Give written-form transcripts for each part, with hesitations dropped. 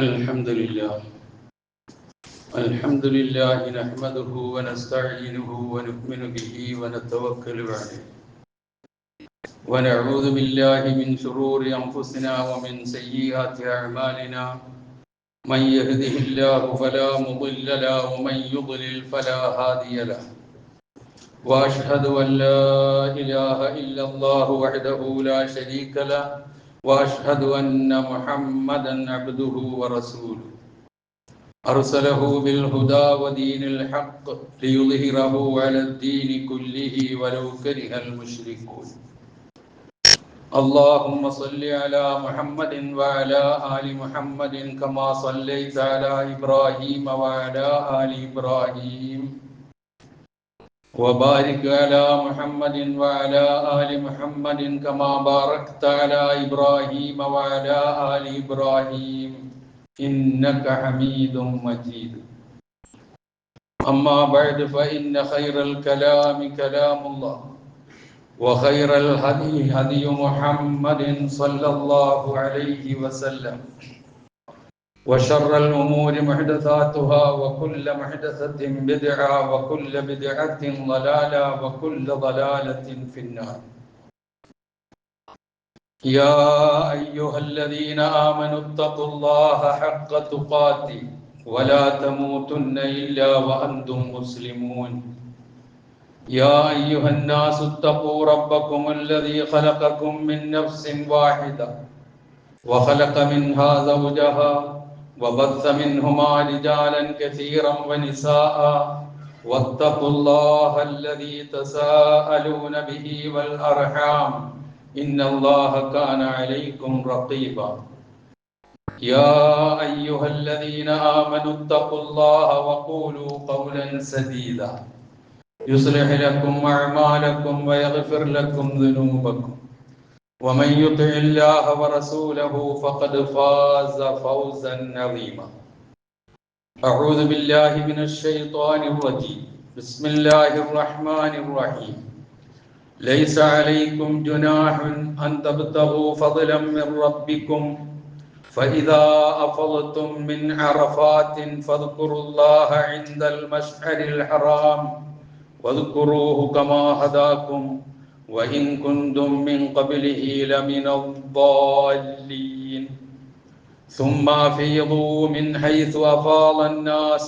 الحمد لله نحمده ونستعينه ونؤمن به ونتوكل عليه ونعوذ بالله من شرور أنفسنا ومن سيئات أعمالنا من يهده الله فلا مضل له ومن يضلل فلا هادي له وأشهد أن لا إله إلا الله وحده لا شريك له وأشهد أن محمدا عبده ورسوله أرسله بالهدى ودين الحق ليظهره على الدين كله ولو كره المشركون اللهم صل على محمد وعلى آل محمد كما صليت على إبراهيم وعلى آل إبراهيم وبارك على محمد وعلى آل محمد كما باركت على إبراهيم وعلى آل إبراهيم إنك حميد مجيد أما بعد فإن خير الكلام كلام الله وخير الهدي هدي محمد صلى الله عليه وسلم وشر الأمور محدثاتها وكل محدثة بدعة وكل بدعة ضلالة وكل ضلالة في النار يا أيها الذين آمنوا اتقوا الله حق تقاته ولا تموتن إلا وأنتم مسلمون يا أيها الناس اتقوا ربكم الذي خلقكم من نفس واحدة وخلق منها زوجها وبث منهما رجالا كثيرا ونساء واتقوا الله الذي تساءلون به والأرحام إن الله كان عليكم رقيبا يا أيها الذين آمنوا اتقوا الله وقولوا قولا سديدا يصلح لكم أعمالكم ويغفر لكم ذنوبكم ومن يطع الله ورسوله فقد فاز فوزا عظيما أعوذ بالله من الشيطان الرجيم بسم الله الرحمن الرحيم ليس عليكم جناح أن تبتغوا فضلا من ربكم فإذا أفضتم من عرفات فاذكروا الله عند المشعر الحرام واذكروه كما هداكم وإن كنتم من قبله لمن الضالين ثم أفيضوا من حيث أفاض الناس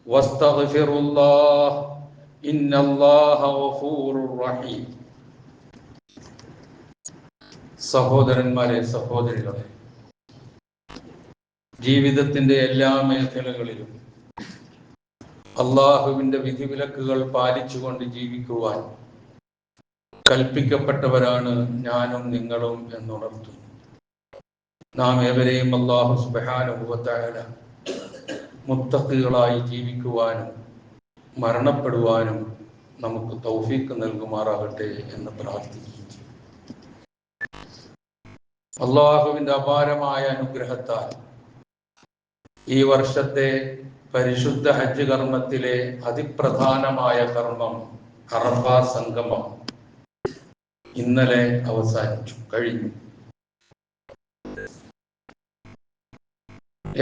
واستغفروا الله إن الله غفور رحيم സഹോദരന്മാരെ സഹോദരികളെ, ജീവിതത്തിന്റെ എല്ലാ മേഖലകളിലും അള്ളാഹുവിന്റെ വിധിവിലക്കുകൾ പാലിച്ചുകൊണ്ട് ജീവിക്കുവാൻ കൽപ്പിക്കപ്പെട്ടവരാണ് ഞാനും നിങ്ങളും എന്നുണർത്തുന്നു. നാം ഏവരെയും അല്ലാഹു സുബ്ഹാനഹു വ തആല മുത്തഖികളായി ജീവിക്കുവാനും മരണപ്പെടുവാനും നമുക്ക് തൗഫീഖ് നൽകുമാറാകട്ടെ എന്ന് പ്രാർത്ഥിക്കുന്നു. അള്ളാഹുവിന്റെ അപാരമായ അനുഗ്രഹത്താൽ ഈ വർഷത്തെ പരിശുദ്ധ ഹജ്ജ് കർമ്മത്തിലെ അതിപ്രധാനമായ കർമ്മം അറഫ സംഗമം ഇന്നലെ കഴിഞ്ഞു.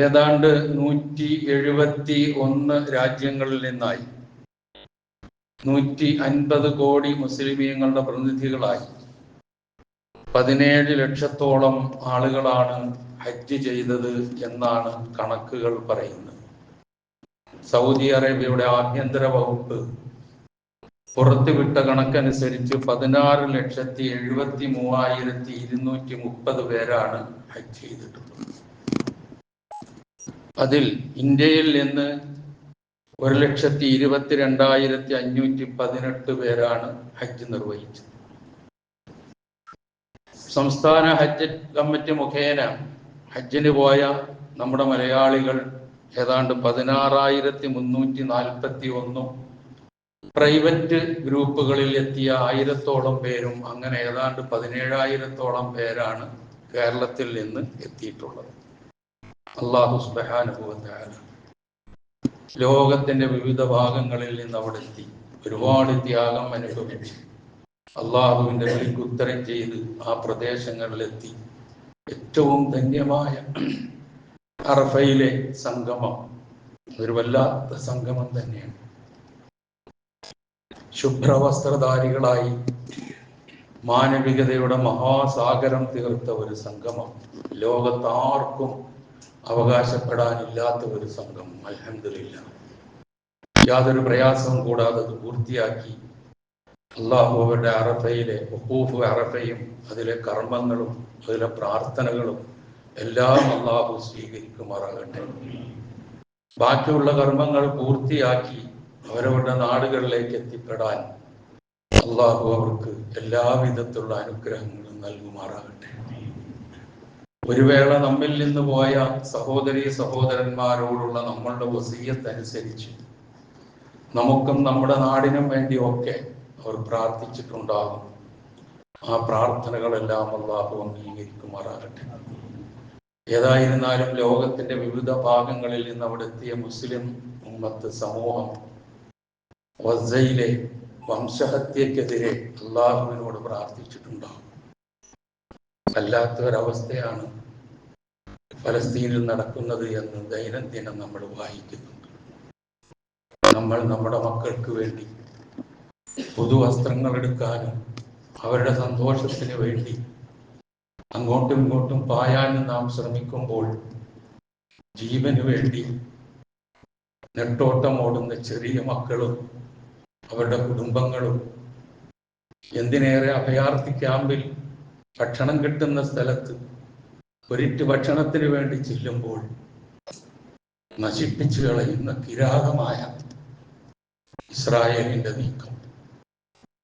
ഏതാണ്ട് 171 രാജ്യങ്ങളിൽ നിന്നായി 150 കോടി മുസ്ലിമീങ്ങളുടെ പ്രതിനിധികളായി 17 ലക്ഷത്തോളം ആളുകളാണ് ഹജ്ജ് ചെയ്തത് എന്നാണ് കണക്കുകൾ പറയുന്നത്. സൗദി അറേബ്യയുടെ ആഭ്യന്തര വകുപ്പ് പുറത്തുവിട്ട കണക്കനുസരിച്ച് 16,73,230 പേരാണ് ഹജ്ജ് ചെയ്തിട്ടുള്ളത്. അതിൽ ഇന്ത്യയിൽ നിന്ന് 1,22,518 പേരാണ് ഹജ്ജ് നിർവഹിച്ചത്. സംസ്ഥാന ഹജ്ജ് കമ്മിറ്റി മുഖേന ഹജ്ജിന് പോയ നമ്മുടെ മലയാളികൾ ഏതാണ്ട് 16,341, പ്രൈവറ്റ് ഗ്രൂപ്പുകളിൽ എത്തിയ 1000-ഓളം പേരും, അങ്ങനെ ഏതാണ്ട് 17,000-ഓളം പേരാണ് കേരളത്തിൽ നിന്ന് എത്തിയിട്ടുള്ളത്. അല്ലാഹു സുബ്ഹാനഹു വ തആല ലോകത്തിന്റെ വിവിധ ഭാഗങ്ങളിൽ നിന്ന് അവിടെ എത്തി ഒരുപാട് ത്യാഗം അനുഭവിച്ച് അള്ളാഹുവിന്റെ വിളിക്ക് ഉത്തരം ചെയ്ത് ആ പ്രദേശങ്ങളിലെത്തി ഏറ്റവും ധന്യമായ അറഫയിലെ സംഗമം ഒരു വല്ലാത്ത സംഗമം തന്നെയാണ്. ശുഭ്രവസ്ത്രധാരികളായി മാനവികതയുടെ മഹാസാഗരം തീർത്ത ഒരു സംഗമം, ലോകത്താർക്കും അവകാശപ്പെടാനില്ലാത്ത ഒരു സംഗമം. അൽഹംദുലില്ലാ, യാതൊരു പ്രയാസവും കൂടാതെ അത് പൂർത്തിയാക്കി അള്ളാഹു അവരുടെ അറഫയിലെ വഖൂഫ് അറഫയും അതിലെ കർമ്മങ്ങളും അതിലെ പ്രാർത്ഥനകളും എല്ലാം അള്ളാഹു സ്വീകരിക്കുമാറാകട്ടെ. ബാക്കിയുള്ള കർമ്മങ്ങൾ പൂർത്തിയാക്കി അവരവരുടെ നാടുകളിലേക്ക് എത്തിപ്പെടാൻ അള്ളാഹു അവർക്ക് എല്ലാവിധത്തിലുള്ള അനുഗ്രഹങ്ങളും നൽകുമാറാകട്ടെ. ഒരു വേള നമ്മിൽ നിന്ന് പോയ സഹോദരീ സഹോദരന്മാരോടുള്ള നമ്മളുടെ വസിയ്യത്തനുസരിച്ച് നമുക്കും നമ്മുടെ നാടിനും വേണ്ടിയൊക്കെ അവർ പ്രാർത്ഥിച്ചിട്ടുണ്ടാകും. ആ പ്രാർത്ഥനകളെല്ലാം അള്ളാഹു അംഗീകരിക്കുമാറാകട്ടെ. ഏതായിരുന്നാലും ലോകത്തിന്റെ വിവിധ ഭാഗങ്ങളിൽ നിന്ന് അവിടെ എത്തിയ മുസ്ലിം ഉമ്മത്ത് സമൂഹം ഗസയിലെ വംശഹത്യക്കെതിരെ അള്ളാഹുവിനോട് പ്രാർത്ഥിച്ചിട്ടുണ്ടാകും. വല്ലാത്തൊരവസ്ഥയാണ് ഫലസ്തീനിൽ നടക്കുന്നത് എന്ന് ദൈനംദിനം നമ്മൾ വായിക്കുന്നുണ്ട്. നമ്മൾ നമ്മുടെ മക്കൾക്ക് വേണ്ടി പുതുവസ്ത്രങ്ങൾ എടുക്കാനും അവരുടെ സന്തോഷത്തിന് വേണ്ടി അങ്ങോട്ടും ഇങ്ങോട്ടും പായാനും നാം ശ്രമിക്കുമ്പോൾ ജീവന് വേണ്ടി നെട്ടോട്ടം ഓടുന്ന ചെറിയ മക്കളും അവരുടെ കുടുംബങ്ങളും, എന്തിനേറെ അഭയാർത്ഥി ക്യാമ്പിൽ ഭക്ഷണം കിട്ടുന്ന സ്ഥലത്ത് ഒരിറ്റ് ഭക്ഷണത്തിന് വേണ്ടി ചെല്ലുമ്പോൾ നശിപ്പിച്ചു കളയുന്ന കിരാതമായ ഇസ്രായേലിന്റെ നീക്കം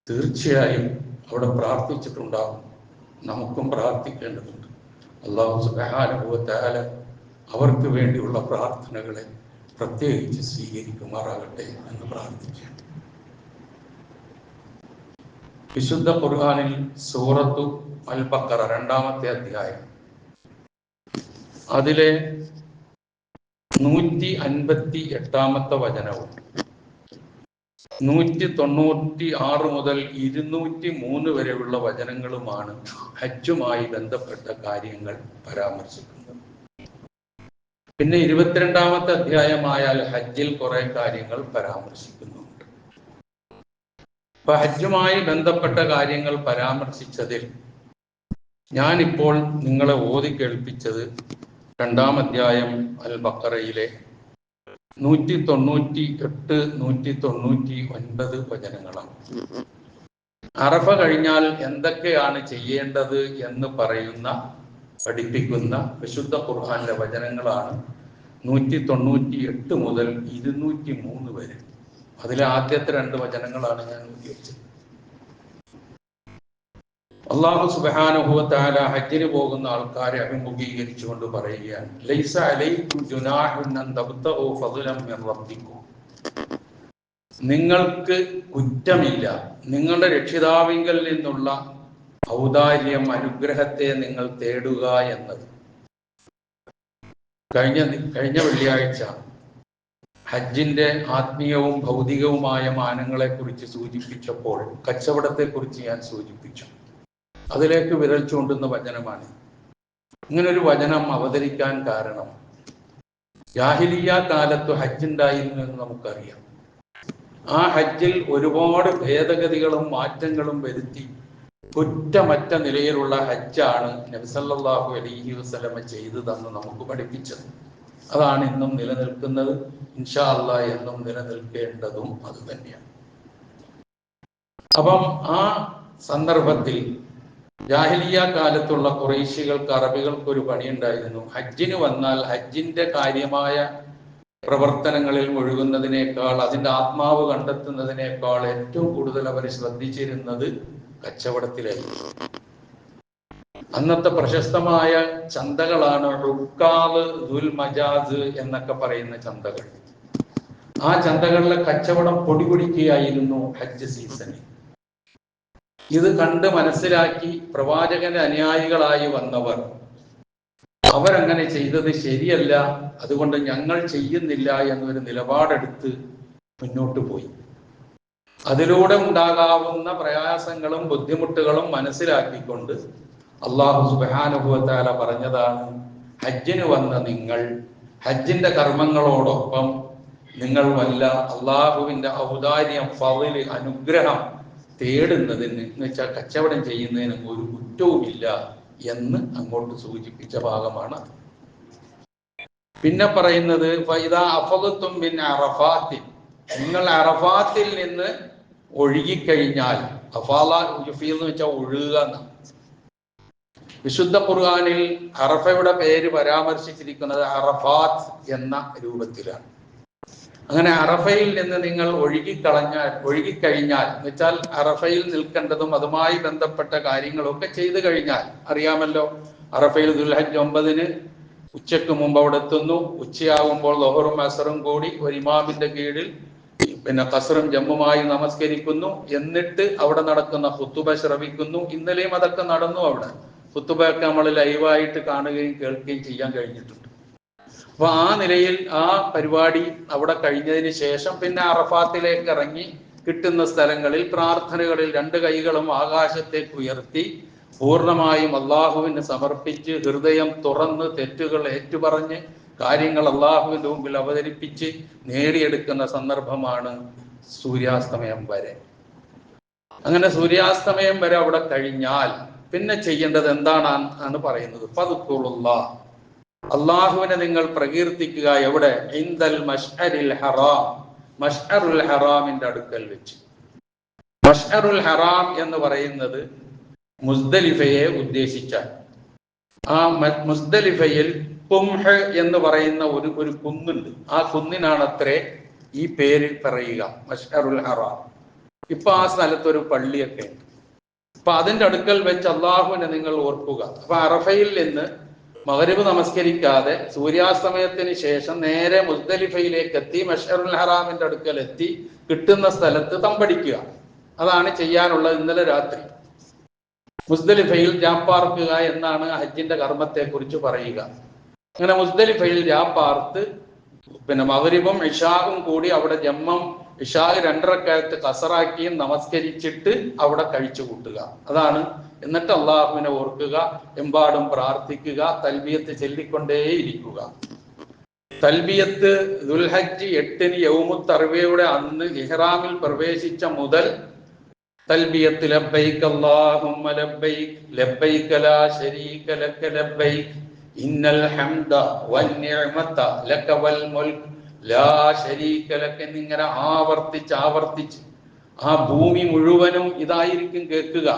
തീർച്ചയായും അവിടെ പ്രാർത്ഥിച്ചിട്ടുണ്ടാകും. നമുക്കും പ്രാർത്ഥിക്കേണ്ടതുണ്ട്. അല്ലാഹു സുബ്ഹാനഹു വ തആല അവർക്ക് വേണ്ടിയുള്ള പ്രാർത്ഥനകളെ പ്രത്യേകിച്ച് സ്വീകരിക്കുമാറാകട്ടെ എന്ന് പ്രാർത്ഥിക്കാം. വിശുദ്ധ ഖുർആനിൽ സൂറത്തു അൽ ബഖറ 2-ാമത്തെ അധ്യായം അതിലെ 158-ാമത്തെ വചനവും 196 മുതൽ 203 വരെയുള്ള വചനങ്ങളുമാണ് ഹജ്ജുമായി ബന്ധപ്പെട്ട കാര്യങ്ങൾ പരാമർശിക്കുന്നത്. പിന്നെ 22-ാമത്തെ അധ്യായമായാൽ ഹജ്ജിൽ കുറെ കാര്യങ്ങൾ പരാമർശിക്കുന്നുണ്ട്. അപ്പൊ ഹജ്ജുമായി ബന്ധപ്പെട്ട കാര്യങ്ങൾ പരാമർശിച്ചതിൽ ഞാനിപ്പോൾ നിങ്ങളെ ഓതി കേൾപ്പിച്ചത് 2-ാം അധ്യായം അൽ ബഖറയിലെ 198, 199 വചനങ്ങളാണ്. അറഫ കഴിഞ്ഞാൽ എന്തൊക്കെയാണ് ചെയ്യേണ്ടത് എന്ന് പഠിപ്പിക്കുന്ന വിശുദ്ധ ഖുർആനിലെ വചനങ്ങളാണ് 198 മുതൽ 203 വരെ. അതിലെ ആദ്യത്തെ 2 വചനങ്ങളാണ് ഞാൻ ഉദ്ദേശിച്ചത്. അല്ലാഹു സുബ്ഹാനഹു വ തആല ഹജ്ജിന് പോകുന്ന ആൾക്കാരെ അഭിമുഖീകരിച്ചുകൊണ്ട് പറയുകയാണ്, ലൈസ അലൈക്കും ജുനാഹുൻ അൻ തബ്തഗു ഫദ്ലൻ മിൻ റബ്ബിക്കും. നിങ്ങൾക്ക് കുറ്റമില്ല നിങ്ങളുടെ രക്ഷിതാവിങ്കൽ നിന്നുള്ള ഔദാര്യം, അനുഗ്രഹത്തെ നിങ്ങൾ തേടുക എന്നത്. കഴിഞ്ഞ വെള്ളിയാഴ്ച ഹജ്ജിന്റെ ആത്മീയവും ഭൗതികവുമായ മാനങ്ങളെ കുറിച്ച് സൂചിപ്പിച്ചപ്പോൾ കച്ചവടത്തെക്കുറിച്ച് ഞാൻ സൂചിപ്പിച്ചു. അതിലേക്ക് വിരൽ ചൂണ്ടുന്ന വചനമാണ്. ഇങ്ങനൊരു വചനം അവതരിക്കാൻ കാരണം ജാഹിലിയ്യ കാലത്ത് ഹജ്ജുണ്ടായിരുന്നു എന്ന് നമുക്കറിയാം. ആ ഹജ്ജിൽ ഒരുപാട് ഭേദഗതികളും മാറ്റങ്ങളും വരുത്തി കുറ്റമറ്റ നിലയിലുള്ള ഹജ്ജാണ് നബി സല്ലല്ലാഹു അലൈഹി വസല്ലമ ചെയ്തതെന്ന് നമുക്ക് പഠിപ്പിച്ചത്. അതാണ് ഇന്നും നിലനിൽക്കുന്നത്. ഇൻഷാ അല്ലാഹ് എന്നും നിലനിൽക്കേണ്ടതും അത് തന്നെയാണ്. അപ്പം ആ സന്ദർഭത്തിൽ ജാഹിലിയ്യ കാലത്തുള്ള ഖുറൈശികൾക്ക്, അറബികൾക്ക് ഒരു പണിയുണ്ടായിരുന്നു. ഹജ്ജിന് വന്നാൽ ഹജ്ജിന്റെ കാര്യമായ പ്രവർത്തനങ്ങളിൽ മുഴുകുന്നതിനേക്കാൾ, അതിന്റെ ആത്മാവ് കണ്ടെത്തുന്നതിനേക്കാൾ ഏറ്റവും കൂടുതൽ അവർ ശ്രദ്ധിച്ചിരുന്നത് കച്ചവടത്തിലായിരുന്നു. അന്നത്തെ പ്രശസ്തമായ ചന്തകളാണ് റുക്കാവ്, ദുൽ മജാസ് എന്നൊക്കെ പറയുന്ന ചന്തകൾ. ആ ചന്തകളിലെ കച്ചവടം പൊടിപൊടിക്കുകയായിരുന്നു ഹജ്ജ് സീസണിൽ. ഇത് കണ്ട് മനസ്സിലാക്കി പ്രവാചകന്റെ അനുയായികളായി വന്നവർ അവരങ്ങനെ ചെയ്തത് ശരിയല്ല, അതുകൊണ്ട് ഞങ്ങൾ ചെയ്യുന്നില്ല എന്നൊരു നിലപാടെടുത്ത് മുന്നോട്ട് പോയി. അതിലൂടെ ഉണ്ടാകാവുന്ന പ്രയാസങ്ങളും ബുദ്ധിമുട്ടുകളും മനസ്സിലാക്കിക്കൊണ്ട് അല്ലാഹു സുബ്ഹാനഹു വ തആല പറഞ്ഞതാണ്, ഹജ്ജിന് വന്ന നിങ്ങൾ ഹജ്ജിന്റെ കർമ്മങ്ങളോടൊപ്പം നിങ്ങൾ വല്ല അള്ളാഹുവിന്റെ ഔദാര്യം, ഫളില്, അനുഗ്രഹം തേടുന്നതിന് എന്ന് വെച്ചാൽ കച്ചവടം ചെയ്യുന്നതിന് ഒരു കുറ്റവുമില്ല എന്ന് അങ്ങോട്ട് സൂചിപ്പിച്ച ഭാഗമാണ്. പിന്നെ പറയുന്നത് ഫൈദാ അഫദത്തും മിൻ അറഫാത്തിൻ, നിങ്ങൾ അറഫാത്തിൽ നിന്ന് ഒഴുകിക്കഴിഞ്ഞാൽ, അഫാല യുഫീൽ എന്ന് വെച്ചാൽ ഒഴുകുക എന്നാണ്. വിശുദ്ധ ഖുർആനിൽ അറഫയുടെ പേര് പരാമർശിച്ചിരിക്കുന്നത് അറഫാത്ത് എന്ന രൂപത്തിലാണ്. അങ്ങനെ അറഫയിൽ നിന്ന് നിങ്ങൾ ഒഴുകിക്കഴിഞ്ഞാൽ എന്ന് വെച്ചാൽ അറഫയിൽ നിൽക്കേണ്ടതും അതുമായി ബന്ധപ്പെട്ട കാര്യങ്ങളൊക്കെ ചെയ്തു കഴിഞ്ഞാൽ, അറിയാമല്ലോ അറഫയിൽ ദുൽഹജ്ജ് 9 ഉച്ചക്ക് മുമ്പ് അവിടെ എത്തുന്നു. ഉച്ചയാകുമ്പോൾ ലൊഹറും അസറും കൂടി ഒരു ഇമാമിന്റെ കീഴിൽ ഖസ്റും ജമ്മുമായി നമസ്കരിക്കുന്നു. എന്നിട്ട് അവിടെ നടക്കുന്ന ഖുതുബ ശ്രവിക്കുന്നു. ഇന്നലെയും അതൊക്കെ നടന്നു. അവിടെ ഖുതുബയൊക്കെ നമ്മൾ ലൈവായിട്ട് കാണുകയും കേൾക്കുകയും ചെയ്യാൻ കഴിഞ്ഞിട്ടുണ്ട്. അപ്പൊ ആ നിലയിൽ ആ പരിപാടി അവിടെ കഴിഞ്ഞതിന് ശേഷം പിന്നെ അറഫാത്തിലേക്ക് ഇറങ്ങി കിട്ടുന്ന സ്ഥലങ്ങളിൽ പ്രാർത്ഥനകളിൽ 2 കൈകളും ആകാശത്തേക്ക് ഉയർത്തി പൂർണ്ണമായും അള്ളാഹുവിന് സമർപ്പിച്ച് ഹൃദയം തുറന്ന് തെറ്റുകൾ ഏറ്റുപറഞ്ഞ് കാര്യങ്ങൾ അള്ളാഹുവിന്റെ മുമ്പിൽ അവതരിപ്പിച്ച് നേടിയെടുക്കുന്ന സന്ദർഭമാണ് സൂര്യാസ്തമയം വരെ. അങ്ങനെ സൂര്യാസ്തമയം വരെ അവിടെ കഴിഞ്ഞാൽ പിന്നെ ചെയ്യേണ്ടത് എന്താണെന്നാണ് പറയുന്നത്. ഫദ്കുറുല്ലാഹ്, അള്ളാഹുവിനെ നിങ്ങൾ പ്രകീർത്തിക്കുക. എവിടെ? ഇൻദൽ മശ്അരിൽ ഹറാം, മശ്അറുൽ ഹറാമിന്റെ അടുക്കൽ വെച്ച്. മശ്അറുൽ ഹറാം എന്ന് പറയുന്നത് മുസ്ദലിഫയെ ഉദ്ദേശിച്ചാൽ, ആ മുസ്ദലിഫയിൽ കുംഹ് എന്ന് പറയുന്ന ഒരു കുന്നുണ്ട്. ആ കുന്നിനാണത്രേ ഈ പേര് പറയുക, മശ്അറുൽ ഹറാം. ഇപ്പൊ ആ സ്ഥലത്ത് ഒരു പള്ളിയൊക്കെ ഉണ്ട്. അപ്പൊ അതിന്റെ അടുക്കൽ വെച്ച് അള്ളാഹുവിനെ നിങ്ങൾ ഓർക്കുക. അപ്പൊ അറഫയിൽ നിന്ന് മഗ്രിബ് നമസ്കരിക്കാതെ സൂര്യാസ്തമയത്തിന് ശേഷം നേരെ മുസ്ദലിഫയിലേക്ക് എത്തി മശ്അറുൽ ഹറാമിന്റെ അടുക്കൽ എത്തി കിട്ടുന്ന സ്ഥലത്ത് തമ്പടിക്കുക. അതാണ് ചെയ്യാനുള്ളത്. ഇന്നലെ രാത്രി മുസ്ദലിഫയിൽ രാപ്പാർക്കുക എന്നാണ് ഹജ്ജിന്റെ കർമ്മത്തെ കുറിച്ച് പറയുക. അങ്ങനെ മുസ്ദലിഫയിൽ രാപ്പാർത്ത് മഗ്രിബും ഇശാഉം കൂടി അവിടെ ജമ്മം ഇശാ 2 റക്അത്ത് ഖസറാക്കിയും നമസ്കരിച്ചിട്ട് അവിടെ കഴിച്ചു കൂട്ടുക. അതാണ്. എന്നിട്ട് അള്ളാഹുവിനെ ഓർക്കുക, എമ്പാടും പ്രാർത്ഥിക്കുക, തൽബിയത്ത് ചൊല്ലിക്കൊണ്ടേയിരിക്കുക. തൽബിയത്ത് ദുൽഹജ്ജ് 8 യൗമുത്ത് തർവിയയുടെ അന്ന് ഇഹ്റാമിൽ പ്രവേശിച്ച മുതൽ തൽബിയത്ത് ലബ്ബൈക അല്ലാഹുമ്മ ലബ്ബൈക ലബ്ബൈക ലാ ശരീക ലക ലബ്ബൈക ഇന്നൽ ഹംദ വന്നിഅമത ലക വൽ മുൽക് ലാ ശരീക ലക എന്നിങ്ങനെ ആവർത്തിച്ച് ആ ഭൂമി മുഴുവനും ഇതായിരിക്കും കേൾക്കുക,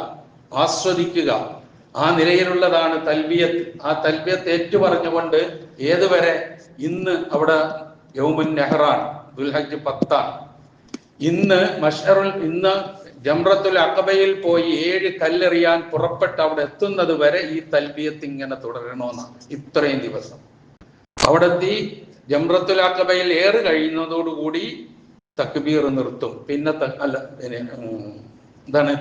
ആസ്വദിക്കുക. ആ നിലയിലുള്ളതാണ് തൽബിയത്ത്. ആ തൽബിയത്ത് ഏറ്റുപറഞ്ഞുകൊണ്ട് ഏതുവരെ? ഇന്ന് അവിടെ യൗമുൻ നെഹ്റാൻ, ദുൽഹജ്ജ് 10. ഇന്ന് ജംറത്തുൽ അഖബയിൽ പോയി 7 കല്ലെറിയാൻ പുറപ്പെട്ട് അവിടെ എത്തുന്നത് വരെ ഈ തൽബിയത്ത് ഇങ്ങനെ തുടരണമെന്നാണ്. ഇത്രയും ദിവസം അവിടെ എത്തി ജംറത്തുൽ അഖബയിൽ ഏറ് കഴിയുന്നതോടുകൂടി തക്ബീർ നിർത്തും. പിന്നെ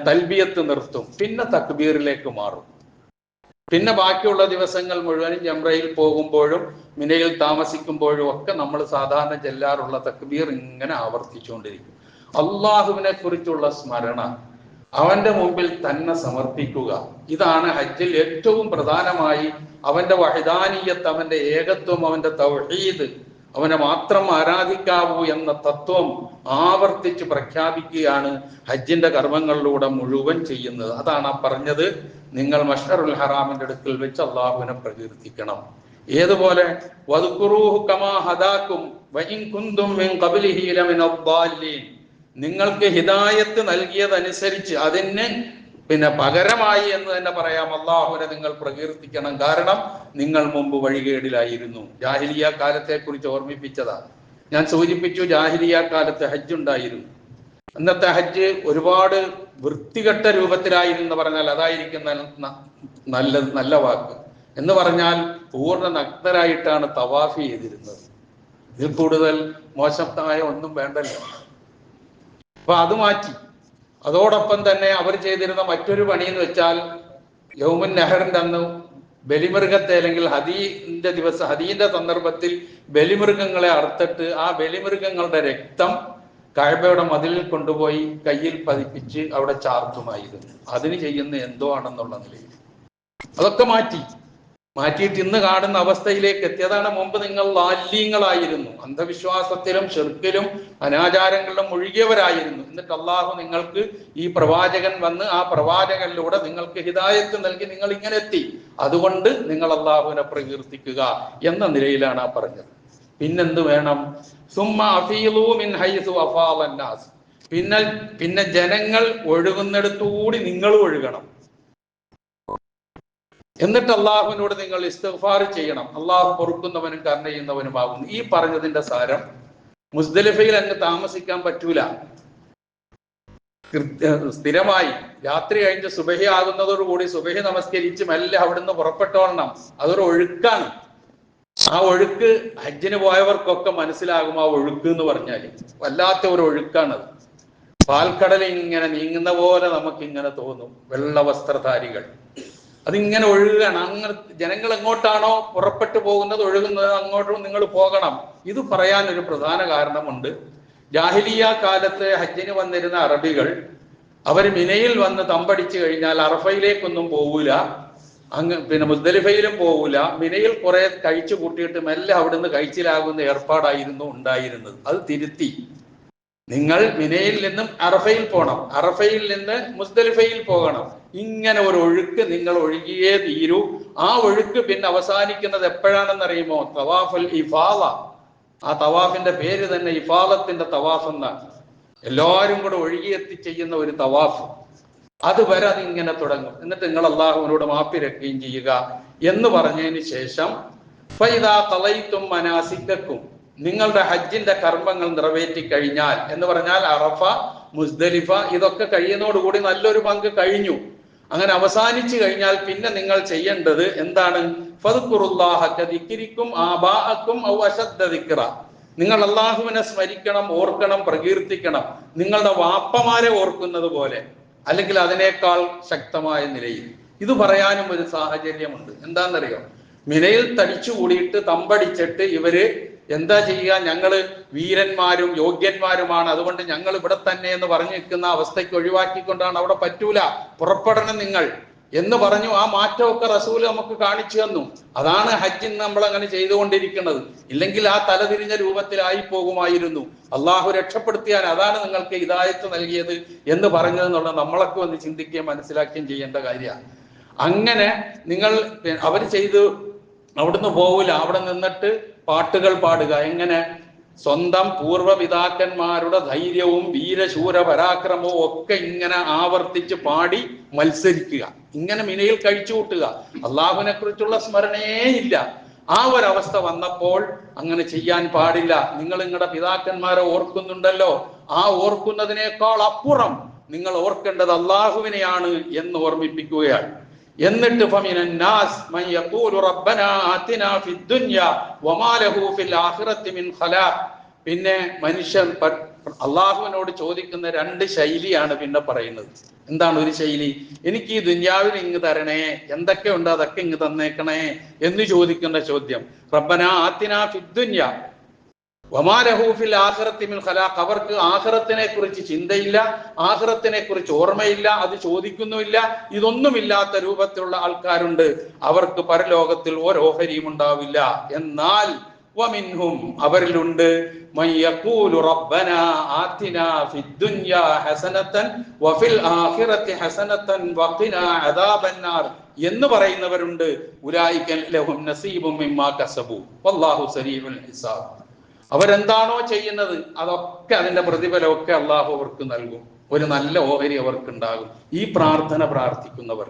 തൽബിയത്ത് നിർത്തും. പിന്നെ തക്ബീറിലേക്ക് മാറും. പിന്നെ ബാക്കിയുള്ള ദിവസങ്ങൾ മുഴുവനും ജംറയിൽ പോകുമ്പോഴും മിനയിൽ താമസിക്കുമ്പോഴും ഒക്കെ നമ്മൾ സാധാരണ ചെല്ലാറുള്ള തക്ബീർ ഇങ്ങനെ ആവർത്തിച്ചുകൊണ്ടിരിക്കും. അള്ളാഹുവിനെ കുറിച്ചുള്ള സ്മരണ, അവന്റെ മുമ്പിൽ തന്നെ സമർപ്പിക്കുക. ഇതാണ് ഹജ്ജിൽ ഏറ്റവും പ്രധാനമായി അവന്റെ വഹദാനിയത്ത്, അവന്റെ ഏകത്വം, അവന്റെ തൗഹീദ്, അവനെ മാത്രം ആരാധിക്കാവൂ എന്ന തത്വം ആവർത്തിച്ച് പ്രഖ്യാപിക്കുകയാണ് ഹജ്ജിന്റെ കർമ്മങ്ങളിലൂടെ മുഴുവൻ ചെയ്യുന്നത്. അതാണ് പറഞ്ഞത്, നിങ്ങൾ മശ്അറുൽ ഹറാമിന്റെ അടുക്കൽ വെച്ച് അള്ളാഹുവിനെ പ്രകീർത്തിക്കണം. ഏതുപോലെ? വദ്കുറൂഹു കമാ ഹദാകും വഇൻ കുന്തും മിൻ ഖബ്ലിഹി ലമിനൽ ളാലിൻ, നിങ്ങൾക്ക് ഹിദായത്ത് നൽകിയതനുസരിച്ച് അതിന് പകരമായി എന്ന് തന്നെ പറയാം അള്ളാഹുവിനെ നിങ്ങൾ പ്രകീർത്തിക്കണം. കാരണം നിങ്ങൾ മുമ്പ് വഴികേടിലായിരുന്നു. ജാഹിലിയ കാലത്തെ കുറിച്ച് ഓർമ്മിപ്പിച്ചതാണ്. ഞാൻ സൂചിപ്പിച്ചു, ജാഹിലിയ കാലത്ത് ഹജ്ജ് ഉണ്ടായിരുന്നു. അന്നത്തെ ഹജ്ജ് ഒരുപാട് വൃത്തികെട്ട രൂപത്തിലായിരുന്നു പറഞ്ഞാൽ അതായിരിക്കും നല്ല വാക്ക്. എന്ന് പറഞ്ഞാൽ പൂർണ്ണ നഗ്നരായിട്ടാണ് തവാഫ് ചെയ്തിരുന്നത്. ഇതിൽ കൂടുതൽ മോശമായ ഒന്നും വേണ്ടല്ലോ. അപ്പൊ അത് മാറ്റി. അതോടൊപ്പം തന്നെ അവർ ചെയ്തിരുന്ന മറ്റൊരു പണി എന്ന് വെച്ചാൽ യൗമുൻ നെഹറിന്റെ അന്ന് ബലിമൃഗത്തെ, അല്ലെങ്കിൽ ഹദീന്റെ സന്ദർഭത്തിൽ ബലിമൃഗങ്ങളെ അറുത്തിട്ട് ആ ബലിമൃഗങ്ങളുടെ രക്തം കഅബയുടെ മതിലിൽ കൊണ്ടുപോയി കയ്യിൽ പതിപ്പിച്ച് അവിടെ ചാർത്തുമായിരുന്നു. അതിന് ചെയ്യുന്ന എന്തോ ആണെന്നുള്ള നിലയിൽ അതൊക്കെ മാറ്റി. മാറ്റിയിട്ട് ഇന്ന് കാണുന്ന അവസ്ഥയിലേക്ക് എത്തിയതാണ്. മുമ്പ് നിങ്ങൾ ലാല്യങ്ങളായിരുന്നു, അന്ധവിശ്വാസത്തിലും ഷിർക്കിലും അനാചാരങ്ങളിലും മുഴുകിയവരായിരുന്നു. എന്നിട്ട് അള്ളാഹു നിങ്ങൾക്ക് ഈ പ്രവാചകൻ വന്ന് ആ പ്രവാചകനിലൂടെ നിങ്ങൾക്ക് ഹിദായത്ത് നൽകി നിങ്ങൾ ഇങ്ങനെ എത്തി. അതുകൊണ്ട് നിങ്ങൾ അള്ളാഹുവിനെ പ്രകീർത്തിക്കുക എന്ന നിലയിലാണ് ആ പറഞ്ഞത്. പിന്നെന്ത് വേണം? സുമ്മ അഫീലൂ മിൻ ഹൈസു അഫാളൻ നാസ്. പിന്നെ ജനങ്ങൾ ഒഴുകുന്നിടത്തുകൂടി നിങ്ങൾ ഒഴുകണം. എന്നിട്ട് അള്ളാഹുവിനോട് നിങ്ങൾ ഇസ്തിഗ്ഫാർ ചെയ്യണം. അള്ളാഹു പൊറുക്കുന്നവനും കരുണ ചെയ്യുന്നവനുമാകുന്നു. ഈ പറഞ്ഞതിന്റെ സാരം, മുസ്ദലിഫയിൽ അങ്ങ് താമസിക്കാൻ പറ്റൂല. സ്ഥിരമായി രാത്രി കഴിഞ്ഞ് സുബഹി ആകുന്നതോടുകൂടി സുബഹി നമസ്കരിച്ച് മെല്ലെ അവിടുന്ന് പുറപ്പെട്ടോളണം. അതൊരു ഒഴുക്കാണ്. ആ ഒഴുക്ക് ഹജ്ജിന് പോയവർക്കൊക്കെ മനസ്സിലാകും. ആ ഒഴുക്ക് എന്ന് പറഞ്ഞാല് വല്ലാത്ത ഒരു ഒഴുക്കാണത്. പാൽക്കടൽ ഇങ്ങനെ നീങ്ങുന്ന പോലെ നമുക്കിങ്ങനെ തോന്നും. വെള്ള വസ്ത്രധാരികൾ അതിങ്ങനെ ഒഴുകുകയാണ്. അങ്ങനെ ജനങ്ങൾ എങ്ങോട്ടാണോ പുറപ്പെട്ടു പോകുന്നത്, ഒഴുകുന്നത്, അങ്ങോട്ടും നിങ്ങൾ പോകണം. ഇത് പറയാൻ ഒരു പ്രധാന കാരണമുണ്ട്. ജാഹിലിയ കാലത്ത് ഹജ്ജിന് വന്നിരുന്ന അറബികൾ അവർ മിനയിൽ വന്ന് തമ്പടിച്ചു കഴിഞ്ഞാൽ അറഫയിലേക്കൊന്നും പോകൂല, പിന്നെ മുസ്ദലിഫയിലും പോകൂല. മിനയിൽ കുറെ കഴിച്ചു കൂട്ടിയിട്ട് മെല്ലെ അവിടുന്ന് കഴിച്ചിലാകുന്ന ഏർപ്പാടായിരുന്നു ഉണ്ടായിരുന്നത്. അത് തിരുത്തി. നിങ്ങൾ മിനയിൽ നിന്നും അറഫയിൽ പോകണം, അറഫയിൽ നിന്ന് മുസ്ദലിഫയിൽ പോകണം. ഇങ്ങനെ ഒരു ഒഴുക്ക് നിങ്ങൾ ഒഴുകിയേ തീരൂ. ആ ഒഴുക്ക് പിന്നെ അവസാനിക്കുന്നത് എപ്പോഴാണെന്നറിയുമോ? തവാഫുൽ ഇഫാള. ആ തവാഫിന്റെ പേര് തന്നെ ഇഫാളത്തിന്റെ തവാഫ് എന്നാണ്. എല്ലാവരും കൂടെ ഒഴുകിയെത്തി ചെയ്യുന്ന ഒരു തവാഫ്. അതുവരെ അതിങ്ങനെ തുടങ്ങും. എന്നിട്ട് നിങ്ങൾ അള്ളാഹുവിനോട് മാപ്പിരക്കുകയും ചെയ്യുക എന്ന് പറഞ്ഞതിന് ശേഷം ഫൈദാ ഖളൈതും മനാസിക്കക്കും, നിങ്ങളുടെ ഹജ്ജിന്റെ കർമ്മങ്ങൾ നിറവേറ്റി കഴിഞ്ഞാൽ, എന്ന് പറഞ്ഞാൽ അറഫ, മുസ്ദലിഫ ഇതൊക്കെ കഴിയുന്നതോടുകൂടി നല്ലൊരു പങ്ക് കഴിഞ്ഞു. അങ്ങനെ അവസാനിച്ചു കഴിഞ്ഞാൽ പിന്നെ നിങ്ങൾ ചെയ്യേണ്ടത് എന്താണ്? ഫദ്കുറുല്ലാഹ കദിക്രിക്കും ആബാഅക്കും ഔ അശദ്ദ ദിക്റ. നിങ്ങൾ അള്ളാഹുവിനെ സ്മരിക്കണം, ഓർക്കണം, പ്രകീർത്തിക്കണം. നിങ്ങളുടെ വാപ്പമാരെ ഓർക്കുന്നത് പോലെ, അല്ലെങ്കിൽ അതിനേക്കാൾ ശക്തമായ നിലയിൽ. ഇത് പറയാനും ഒരു സാഹചര്യമുണ്ട്. എന്താണെന്നറിയോ? മിനയിൽ തടിച്ചു കൂടിയിട്ട് തമ്പടിച്ചിട്ട് ഇവര് എന്താ ചെയ്യുക? ഞങ്ങള് വീരന്മാരും യോഗ്യന്മാരുമാണ്, അതുകൊണ്ട് ഞങ്ങൾ ഇവിടെ തന്നെ എന്ന് പറഞ്ഞു നിൽക്കുന്ന അവസ്ഥയ്ക്ക് ഒഴിവാക്കിക്കൊണ്ടാണ് അവിടെ പറ്റൂല, പുറപ്പെടണം നിങ്ങൾ എന്ന് പറഞ്ഞു. ആ മാറ്റമൊക്കെ റസൂല് നമുക്ക് കാണിച്ചു തന്നു. അതാണ് ഹജ്ജിന് നമ്മൾ അങ്ങനെ ചെയ്തുകൊണ്ടിരിക്കുന്നത്. ഇല്ലെങ്കിൽ ആ തലതിരിഞ്ഞ രൂപത്തിലായി പോകുമായിരുന്നു. അള്ളാഹു രക്ഷപ്പെടുത്തിയാൽ അതാണ് നിങ്ങൾക്ക് ഹിദായത്ത് നൽകിയത് എന്ന് പറഞ്ഞതെന്നുള്ള നമ്മളൊക്കെ ഒന്ന് ചിന്തിക്കുകയും മനസ്സിലാക്കുകയും ചെയ്യേണ്ട കാര്യമാണ്. അങ്ങനെ നിങ്ങൾ അവർ ചെയ്ത് അവിടുന്ന് പോവില്ല, അവിടെ നിന്നിട്ട് പാട്ടുകൾ പാടുക. എങ്ങനെ? സ്വന്തം പൂർവ്വപിതാക്കന്മാരുടെ ധൈര്യവും വീരശൂര പരാക്രമവും ഒക്കെ ഇങ്ങനെ ആവർത്തിച്ച് പാടി മത്സരിക്കുക. ഇങ്ങനെ മിനയിൽ കഴിച്ചു കൂട്ടുക. അള്ളാഹുവിനെ കുറിച്ചുള്ള സ്മരണയേ ഇല്ല. ആ ഒരവസ്ഥ വന്നപ്പോൾ അങ്ങനെ ചെയ്യാൻ പാടില്ല. നിങ്ങൾ നിങ്ങളുടെ പിതാക്കന്മാരെ ഓർക്കുന്നുണ്ടല്ലോ, ആ ഓർക്കുന്നതിനേക്കാൾ അപ്പുറം നിങ്ങൾ ഓർക്കേണ്ടത് അള്ളാഹുവിനെയാണ് എന്ന് ഓർമ്മിപ്പിക്കുകയാണ്. എന്നിട്ട് ഫമിനൻ നാസ് മൻ യഖൂലു റബ്ബനാ ആതിനാ ഫിദ് ദുനിയ വമാ ലഹു ഫിൽ ആഖിറതി മിൻ ഖലാഖ്. പിന്നെ മനുഷ്യൻ അള്ളാഹുവിനോട് ചോദിക്കുന്ന രണ്ട് ശൈലിയാണ് പിന്നെ പറയുന്നത്. എന്താണ് ഒരു ശൈലി? എനിക്ക് ഈ ദുനിയാവിൽ ഇങ്ങ് തരണേ, എന്തൊക്കെ ഉണ്ട് അതൊക്കെ ഇങ്ങ് തന്നേക്കണേ എന്ന് ചോദിക്കുന്ന ചോദ്യം. റബ്ബനാ ആതിനാ ഫിദ് ദുനിയ വമാ ലഹു ഫിൽ ആഖിറതി മിൻ ഖലാഖ്. അവർക്ക് ആഖിറത്തിനെ കുറിച്ച് ചിന്തയില്ല, ആഖിറത്തിനെ കുറിച്ച് ഓർമ്മയില്ല, അത് ചോദിക്കുന്നുമില്ല. ഇതൊന്നുമില്ലാത്ത രൂപത്തിലുള്ള ആൾക്കാരുണ്ട്. അവർക്ക് പരലോകത്തിൽ ഓരോഹരിയും ഉണ്ടാവില്ല. എന്നാൽ വമിൻഹും, അവരിലുണ്ട്, മൻ യഖൂലു റബ്ബനാ ആതിനാ ഫിദ് ദുനിയ ഹസനതൻ വഫിൽ ആഖിറതി ഹസനതൻ വഖിനാ അദാബന്നാർ എന്ന് പറയുന്നവരുണ്ട്. ഉലൈക ലഹും നസീബും മിമ്മാ കസബു വല്ലാഹു സരീഉൽ ഹിസാബ്. അവരെന്താണോ ചെയ്യുന്നത് അതൊക്കെ അതിന്റെ പ്രതിഫലമൊക്കെ അള്ളാഹു അവർക്ക് നൽകും. ഒരു നല്ല ഓഹരി അവർക്കുണ്ടാകും. ഈ പ്രാർത്ഥന പ്രാർത്ഥിക്കുന്നവർ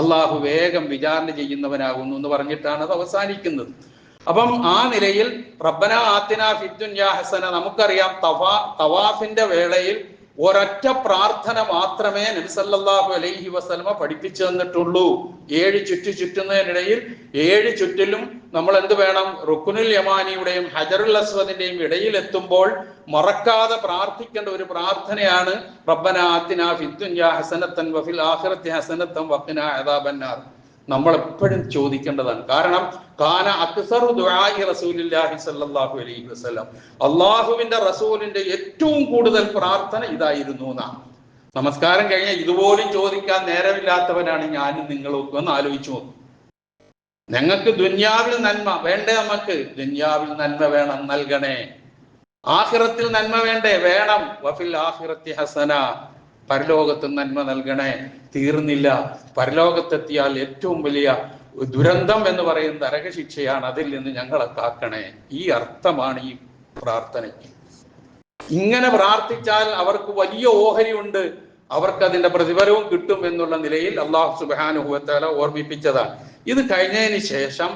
അള്ളാഹു വേഗം വിചാരണ ചെയ്യുന്നവനാകുന്നു എന്ന് പറഞ്ഞിട്ടാണ് അത് അവസാനിക്കുന്നത്. അപ്പം ആ നിലയിൽ റബ്ബനാ ആതിനാ ഫിദ് ദുനിയ ഹസന, നമുക്കറിയാം തവാഫിന്റെ വേളയിൽ ഒരൊറ്റ പ്രാർത്ഥന മാത്രമേ നബി സല്ലല്ലാഹു അലൈഹി വസല്ലമ പഠിപ്പിച്ചു തന്നിട്ടുള്ളൂ. 7 ചുറ്റുന്നതിനിടയിൽ 7 ചുറ്റിലും നമ്മൾ എന്ത് വേണം? റുക്നുൽ യമാനിയുടെയും ഹജറുൽ അസ്വദിന്റെയും ഇടയിൽ എത്തുമ്പോൾ മറക്കാതെ പ്രാർത്ഥിക്കേണ്ട ഒരു പ്രാർത്ഥനയാണ് റബ്ബനാ ആതിനാ ഫിദ് ദുനിയ ഹസനതൻ വഫിൽ ആഖിറതി ഹസനതൻ വഖിനാ അദാബന്നാർ. നമ്മൾ എപ്പോഴും ചോദിക്കേണ്ടതാണ്. കാരണം കാന അക്സറു ദുആഇ റസൂലുള്ളാഹി സ്വല്ലല്ലാഹു അലൈഹി വസല്ലം, അള്ളാഹുവിന്റെ റസൂലിന്റെ ഏറ്റവും കൂടുതൽ പ്രാർത്ഥന ഇതായിരുന്നു എന്നാണ്. നമസ്കാരം കഴിഞ്ഞാൽ ഇതുപോലും ചോദിക്കാൻ നേരമില്ലാത്തവനാണ് ഞാനും നിങ്ങളൊക്കെ ഒന്ന് ആലോചിച്ചു നോക്കും. ഞങ്ങൾക്ക് ദുന്യാവിൽ നന്മ വേണ്ടേ, നമുക്ക് ദുന്യാവിൽ നന്മ വേണം, നൽകണേ. ആഖിറത്തിൽ നന്മ വേണ്ടേ, വേണം. വഫിൽ ആഖിറത്തി ഹസന, പരലോകത്ത് നന്മ നൽകണേ. തീർന്നില്ല, പരലോകത്തെത്തിയാൽ ഏറ്റവും വലിയ ദുരന്തം എന്ന് പറയുന്ന നരകശിക്ഷയാണ്, അതിൽ നിന്ന് ഞങ്ങളെ കാക്കണേ. ഈ അർത്ഥമാണ് ഈ പ്രാർത്ഥനയ്ക്ക്. ഇങ്ങനെ പ്രാർത്ഥിച്ചാൽ അവർക്ക് വലിയ ഓഹരിയുണ്ട്, അവർക്ക് അതിന്റെ പ്രതിഫലവും കിട്ടും എന്നുള്ള നിലയിൽ അല്ലാഹു സുബ്ഹാനഹു വ തആല ഓർമ്മിപ്പിച്ചതാണ്. ഇത് കഴിഞ്ഞതിന് ശേഷം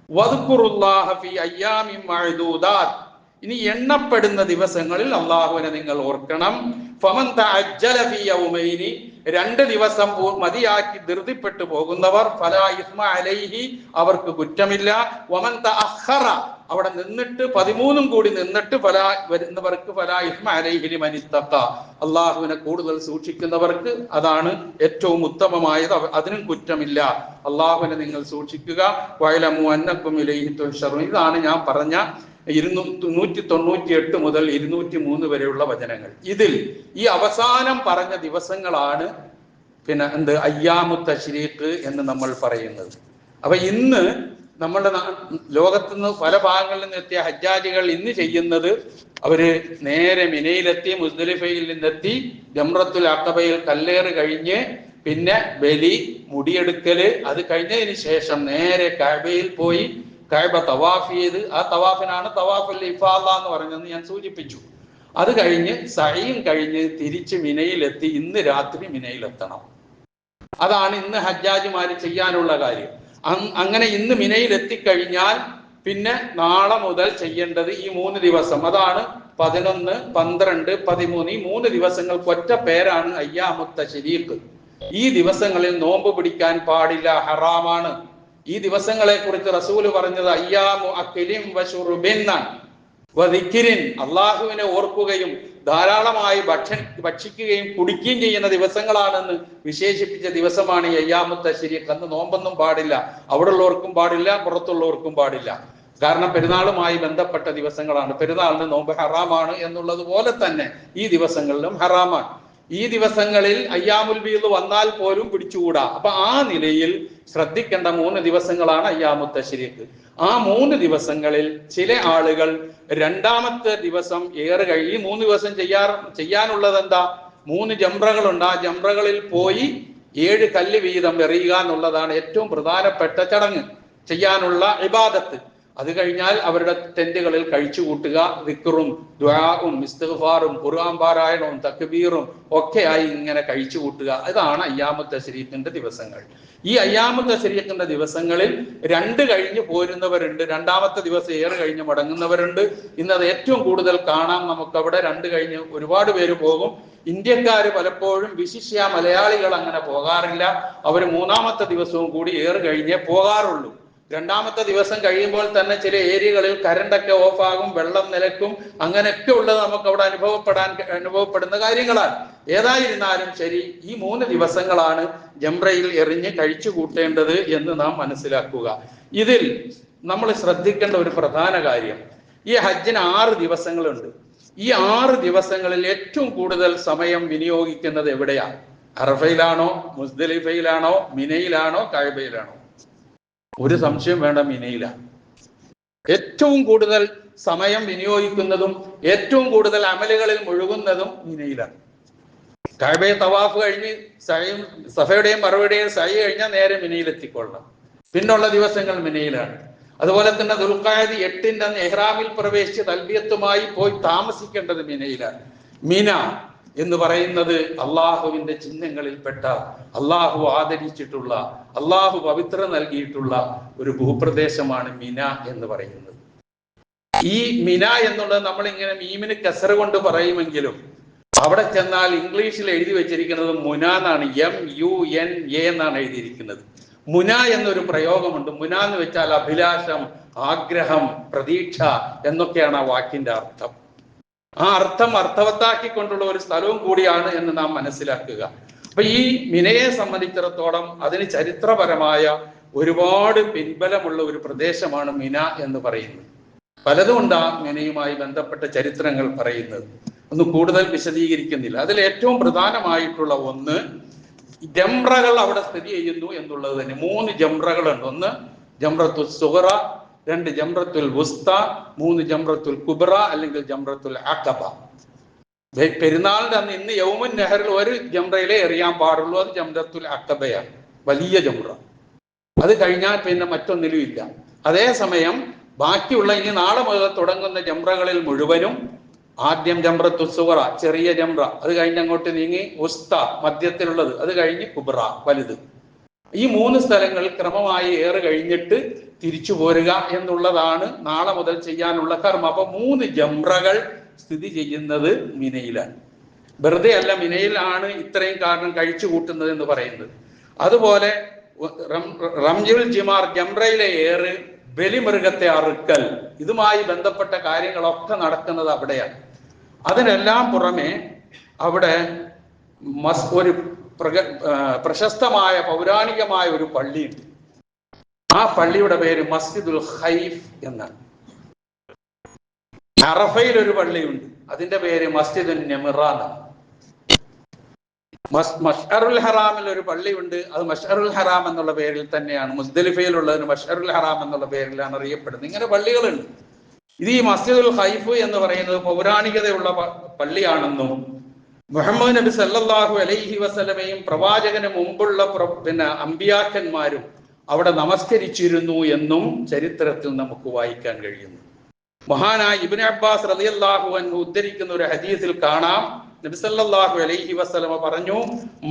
വദ്കുറുല്ലാഹ ഫീ അയ്യാമിൻ മഅദൂദാത്ത്, ഇനി എണ്ണപ്പെടുന്ന ദിവസങ്ങളിൽ അള്ളാഹുവിനെ നിങ്ങൾ ഓർക്കണം. ഫമൻ തഅജ്ജല ഫീ യൗമൈനി, 2 ദിവസം മതിയാക്കി ധൃതിപ്പെട്ടു പോകുന്നവർ ഫലാ ഇസ്മ അലൈഹി, അവർക്ക് കുറ്റമില്ല. വമൻ തഅഖറ, അവിടെ നിന്നിട്ട് 13 കൂടി നിന്നിട്ട് ഫലാ വരുന്നവർക്ക് ഫലാ ഇസ്മ അലൈഹി ലിമൻ ഇത്തഖ, അള്ളാഹുവിനെ കൂടുതൽ സൂക്ഷിക്കുന്നവർക്ക് അതാണ് ഏറ്റവും ഉത്തമമായത്, അതിനും കുറ്റമില്ല. അള്ളാഹുവിനെ നിങ്ങൾ സൂക്ഷിക്കുക. വഅലമു അന്നകും ഇലൈഹി തുഹ്ശറൂൻ, ഇതാണ് ഞാൻ പറഞ്ഞ 198 മുതൽ 203 വരെയുള്ള വചനങ്ങൾ. ഇതിൽ ഈ അവസാനം പറഞ്ഞ ദിവസങ്ങളാണ് പിന്നെ അയ്യാമു തശ്രീഖ് എന്ന് നമ്മൾ പറയുന്നത്. അപ്പൊ ഇന്ന് നമ്മുടെ ലോകത്തുനിന്ന് പല ഭാഗങ്ങളിൽ നിന്ന് എത്തിയ ഹജ്ജാജികൾ ഇന്ന് ചെയ്യുന്നത്, അവര് നേരെ മിനയിലെത്തി, മുസ്ദലിഫയിൽ നിന്നെത്തി, ജംറത്തുൽ അഖബയിൽ കല്ലേറ് കഴിഞ്ഞ് പിന്നെ ബലി, മുടിയെടുക്കല്, അത് കഴിഞ്ഞതിന് ശേഷം നേരെ കഅബയിൽ പോയി കഅബ തവാഫ് ചെയ്ത്, ആ തവാഫിനാണ് തവാഫുൽ ഇഫാദ എന്ന് പറഞ്ഞതെന്ന് ഞാൻ സൂചിപ്പിച്ചു. അത് കഴിഞ്ഞ് സഈൻ കഴിഞ്ഞ് തിരിച്ച് മിനയിലെത്തി, ഇന്ന് രാത്രി മിനയിലെത്തണം. അതാണ് ഇന്ന് ഹജ്ജാജിമാര് ചെയ്യാനുള്ള കാര്യം. അങ്ങനെ ഇന്ന് മിനയിൽ എത്തിക്കഴിഞ്ഞാൽ പിന്നെ നാളെ മുതൽ ചെയ്യേണ്ടത് ഈ 3 ദിവസം, അതാണ് 11, 12, 13, ഈ 3 ദിവസങ്ങൾക്ക് ഒറ്റ പേരാണ് അയ്യാമു തശ്രീഖ്. ഈ ദിവസങ്ങളിൽ നോമ്പ് പിടിക്കാൻ പാടില്ല, ഹറാമാണ്. ഈ ദിവസങ്ങളെ കുറിച്ച് റസൂല് പറഞ്ഞത് അയ്യാമു അക്ലിൻ വശുർബിൻ വദിക്രിൻ, അള്ളാഹുവിനെ ഓർക്കുകയും ധാരാളമായി ഭക്ഷിക്കുകയും കുടിക്കുകയും ചെയ്യുന്ന ദിവസങ്ങളാണെന്ന് വിശേഷിപ്പിച്ച ദിവസമാണ് ഈ അയ്യാമു തശ്രീഖ്. അന്ന് നോമ്പൊന്നും പാടില്ല, അവിടെ ഉള്ളവർക്കും പാടില്ല, പുറത്തുള്ളവർക്കും പാടില്ല. കാരണം പെരുന്നാളുമായി ബന്ധപ്പെട്ട ദിവസങ്ങളാണ്. പെരുന്നാളിന് നോമ്പ് ഹറാമാണ് എന്നുള്ളത് പോലെ തന്നെ ഈ ദിവസങ്ങളിലും ഹറാമാണ്. ഈ ദിവസങ്ങളിൽ അയ്യാമുൽ ബീദ് വന്നാൽ പോലും പിടിച്ചുകൂടാ. അപ്പൊ ആ നിലയിൽ ശ്രദ്ധിക്കേണ്ട 3 ദിവസങ്ങളാണ് അയ്യാമു തശ്രീഖ്. ആ 3 ദിവസങ്ങളിൽ ചില ആളുകൾ 2ാമത്തെ ദിവസം ഏറെ കഴിയും. ഈ 3 ദിവസം ചെയ്യാനുള്ളത് എന്താ? 3 ജംറകളുണ്ട്. ആ ജംറകളിൽ പോയി 7 കല്ല് വീതം എറിയുക എന്നുള്ളതാണ് ഏറ്റവും പ്രധാനപ്പെട്ട ചടങ്ങ്, ചെയ്യാനുള്ള ഇബാദത്ത്. അത് കഴിഞ്ഞാൽ അവരുടെ ടെന്റുകളിൽ കഴിച്ചു കൂട്ടുക, ദിക്റും ദുആഉം ഇസ്തിഗ്ഫാറും ഖുർആൻ പാരായണവും തക്ബീറും ഒക്കെയായി ഇങ്ങനെ കഴിച്ചു കൂട്ടുക. ഇതാണ് അയ്യാമു തശ്രീഖിന്റെ ദിവസങ്ങൾ. ഈ അയ്യാമു തശ്രീഖിന്റെ ദിവസങ്ങളിൽ 2 കഴിഞ്ഞ് പോരുന്നവരുണ്ട്, 2ാമത്തെ ദിവസം ഏറെ കഴിഞ്ഞ് മടങ്ങുന്നവരുണ്ട്. ഇന്നത് ഏറ്റവും കൂടുതൽ കാണാം നമുക്കവിടെ. 2 കഴിഞ്ഞ് ഒരുപാട് പേര് പോകും. ഇന്ത്യക്കാര് പലപ്പോഴും, വിശിഷ്യ മലയാളികൾ അങ്ങനെ പോകാറില്ല. അവർ 3ാമത്തെ ദിവസവും കൂടി ഏറെ കഴിഞ്ഞേ പോകാറുള്ളൂ. 2ാമത്തെ ദിവസം കഴിയുമ്പോൾ തന്നെ ചില ഏരിയകളിൽ കറണ്ടൊക്കെ ഓഫാകും, വെള്ളം നിലക്കും, അങ്ങനെയൊക്കെ ഉള്ളത് നമുക്ക് അവിടെ അനുഭവപ്പെടുന്ന കാര്യങ്ങളാണ്. ഏതായിരുന്നാലും ശരി, ഈ 3 ദിവസങ്ങളാണ് ജംറയിൽ എറിഞ്ഞ് കഴിച്ചു കൂട്ടേണ്ടത് എന്ന് നാം മനസ്സിലാക്കുക. ഇതിൽ നമ്മൾ ശ്രദ്ധിക്കേണ്ട ഒരു പ്രധാന കാര്യം, ഈ ഹജ്ജിന് 6 ദിവസങ്ങളുണ്ട്. ഈ 6 ദിവസങ്ങളിൽ ഏറ്റവും കൂടുതൽ സമയം വിനിയോഗിക്കുന്നത് എവിടെയാണ്? അറഫയിലാണോ, മുസ്ദലിഫയിലാണോ, മിനയിലാണോ, കഅബയിലാണോ? ഒരു സംശയം വേണ്ട, മിനയിലാണ്. ഏറ്റവും കൂടുതൽ സമയം വിനിയോഗിക്കുന്നതും ഏറ്റവും കൂടുതൽ അമലുകളിൽ മുഴുകുന്നതും മിനയിലാണ്. കഅബയെ തവാഫ് കഴിഞ്ഞ് സഫയുടെയും മറവയുടെയും സഅയ് കഴിഞ്ഞാൽ നേരെ മിനയിലെത്തിക്കൊള്ളണം. പിന്നുള്ള ദിവസങ്ങൾ മിനയിലാണ്. അതുപോലെ തന്നെ ദുൽഖഅദ 8-ന്റെ അന്ന് ഇഹ്റാമിൽ പ്രവേശിച്ച് തൽബിയത്തുമായി പോയി താമസിക്കേണ്ടത് മിനയിലാണ്. മിന എന്ന് പറയുന്നത് അള്ളാഹുവിന്റെ ചിഹ്നങ്ങളിൽപ്പെട്ട, അള്ളാഹു ആദരിച്ചിട്ടുള്ള, അള്ളാഹു പവിത്ര നൽകിയിട്ടുള്ള ഒരു ഭൂപ്രദേശമാണ് മിന എന്ന് പറയുന്നത്. ഈ മിന എന്നുള്ളത് നമ്മളിങ്ങനെ മീമിന് കസറ് കൊണ്ട് പറയുമെങ്കിലും അവിടെ ചെന്നാൽ ഇംഗ്ലീഷിൽ എഴുതി വെച്ചിരിക്കുന്നത് മുന എന്നാണ്. MUNA എന്നാണ് എഴുതിയിരിക്കുന്നത്. മുന എന്നൊരു പ്രയോഗമുണ്ട്. മുന എന്ന് വെച്ചാൽ അഭിലാഷം, ആഗ്രഹം, പ്രതീക്ഷ എന്നൊക്കെയാണ് ആ വാക്കിന്റെ അർത്ഥം. ആ അർത്ഥം അർത്ഥവത്താക്കിക്കൊണ്ടുള്ള ഒരു സ്ഥലവും കൂടിയാണ് എന്ന് നാം മനസ്സിലാക്കുക. അപ്പൊ ഈ മിനയെ സംബന്ധിച്ചിടത്തോളം അതിന് ചരിത്രപരമായ ഒരുപാട് പിൻബലമുള്ള ഒരു പ്രദേശമാണ് മിന എന്ന് പറയുന്നത്. പലതുകൊണ്ട് ആ മിനയുമായി ബന്ധപ്പെട്ട ചരിത്രങ്ങൾ പറയുന്നത്, ഒന്ന് കൂടുതൽ വിശദീകരിക്കുന്നില്ല. അതിൽ ഏറ്റവും പ്രധാനമായിട്ടുള്ള ഒന്ന്, ജംറകൾ അവിടെ സ്ഥിതി ചെയ്യുന്നു എന്നുള്ളത് തന്നെ. 3 ജംറകളുണ്ട്. ഒന്ന് ജംറത്തുൽ സുഗ്റ, 2 ജംറത്തുൽ വുസ്ത, 3 ജംറത്തുൽ കുബ്ര അല്ലെങ്കിൽ ജംറത്തുൽ അഖബ. പെരുന്നാളിന്റെ അന്ന് ഇന്ന് യൗമുൻ നെഹറിൽ ഒരു ജംറയിലേ എറിയാൻ പാടുള്ളൂ, അത് ജംറത്തുൽ അഖബയാണ്, വലിയ ജംറ. അത് കഴിഞ്ഞാൽ പിന്നെ മറ്റൊന്നിലും ഇല്ല. അതേസമയം ബാക്കിയുള്ള ഇനി നാളെ മുതൽ തുടങ്ങുന്ന ജംറകളിൽ മുഴുവനും ആദ്യം ജംറത്തുൽ സുഗ്റ ചെറിയ ജംറ, അത് കഴിഞ്ഞ് അങ്ങോട്ട് നീങ്ങി ഉസ്ത മധ്യത്തിലുള്ളത്, അത് കഴിഞ്ഞ് കുബ്ര വലുത്. ഈ 3 സ്ഥലങ്ങളിൽ ക്രമമായി ഏറ് കഴിഞ്ഞിട്ട് തിരിച്ചു പോരുക എന്നുള്ളതാണ് നാളെ മുതൽ ചെയ്യാനുള്ള കർമ്മം. അപ്പൊ 3 ജംറകൾ സ്ഥിതി ചെയ്യുന്നത് മിനയിലാണ്. വെറുതെ അല്ല, മിനയിലാണ് ഇത്രയും കാരണം കഴിച്ചു കൂട്ടുന്നത് എന്ന് പറയുന്നത്. അതുപോലെ റംജുൽ ജിമാർ ജംറയിലെ ഏറ്, ബലിമൃഗത്തെ അറുക്കൽ, ഇതുമായി ബന്ധപ്പെട്ട കാര്യങ്ങളൊക്കെ നടക്കുന്നത് അവിടെയാണ്. അതിനെല്ലാം പുറമെ അവിടെ ഒരു പ്രശസ്തമായ പൗരാണികമായ ഒരു പള്ളിയുണ്ട്. ആ പള്ളിയുടെ പേര് മസ്ജിദുൽ ഖൈഫ് എന്നാണ്. അറഫയിൽ ഒരു പള്ളിയുണ്ട്, അതിന്റെ പേര് മസ്ജിദുൻ നമിറ എന്നാണ്. മഷ്അറുൽ ഹറാമിൽ ഒരു പള്ളിയുണ്ട്, അത് മഷ്അറുൽ ഹറാം എന്നുള്ള പേരിൽ തന്നെയാണ്. മുസ്ദലിഫയിലുള്ളതിന് മഷ്അറുൽ ഹറാം എന്നുള്ള പേരിലാണ് അറിയപ്പെടുന്നത്. ഇങ്ങനെ പള്ളികളുണ്ട്. ഇത് ഈ മസ്ജിദുൽ ഖൈഫ് എന്ന് പറയുന്നത് പൗരാണികതയുള്ള പള്ളിയാണെന്നും മുഹമ്മദ് നബി സല്ലല്ലാഹു അലൈഹി വസല്ലമയും പ്രവാചകന് മുമ്പുള്ള അമ്പിയാക്കന്മാരും അവിടെ നമസ്കരിച്ചിരുന്നു എന്നും ചരിത്രത്തിൽ നമുക്ക് വായിക്കാൻ കഴിയുന്നു. മഹാനായ ഇബ്നു അബ്ബാസ് റളിയല്ലാഹു അൻഹു ഉദ്ധരിക്കുന്ന ഒരു ഹദീസിൽ കാണാം, നബി സല്ലല്ലാഹു അലൈഹി വസല്ലമ പറഞ്ഞു,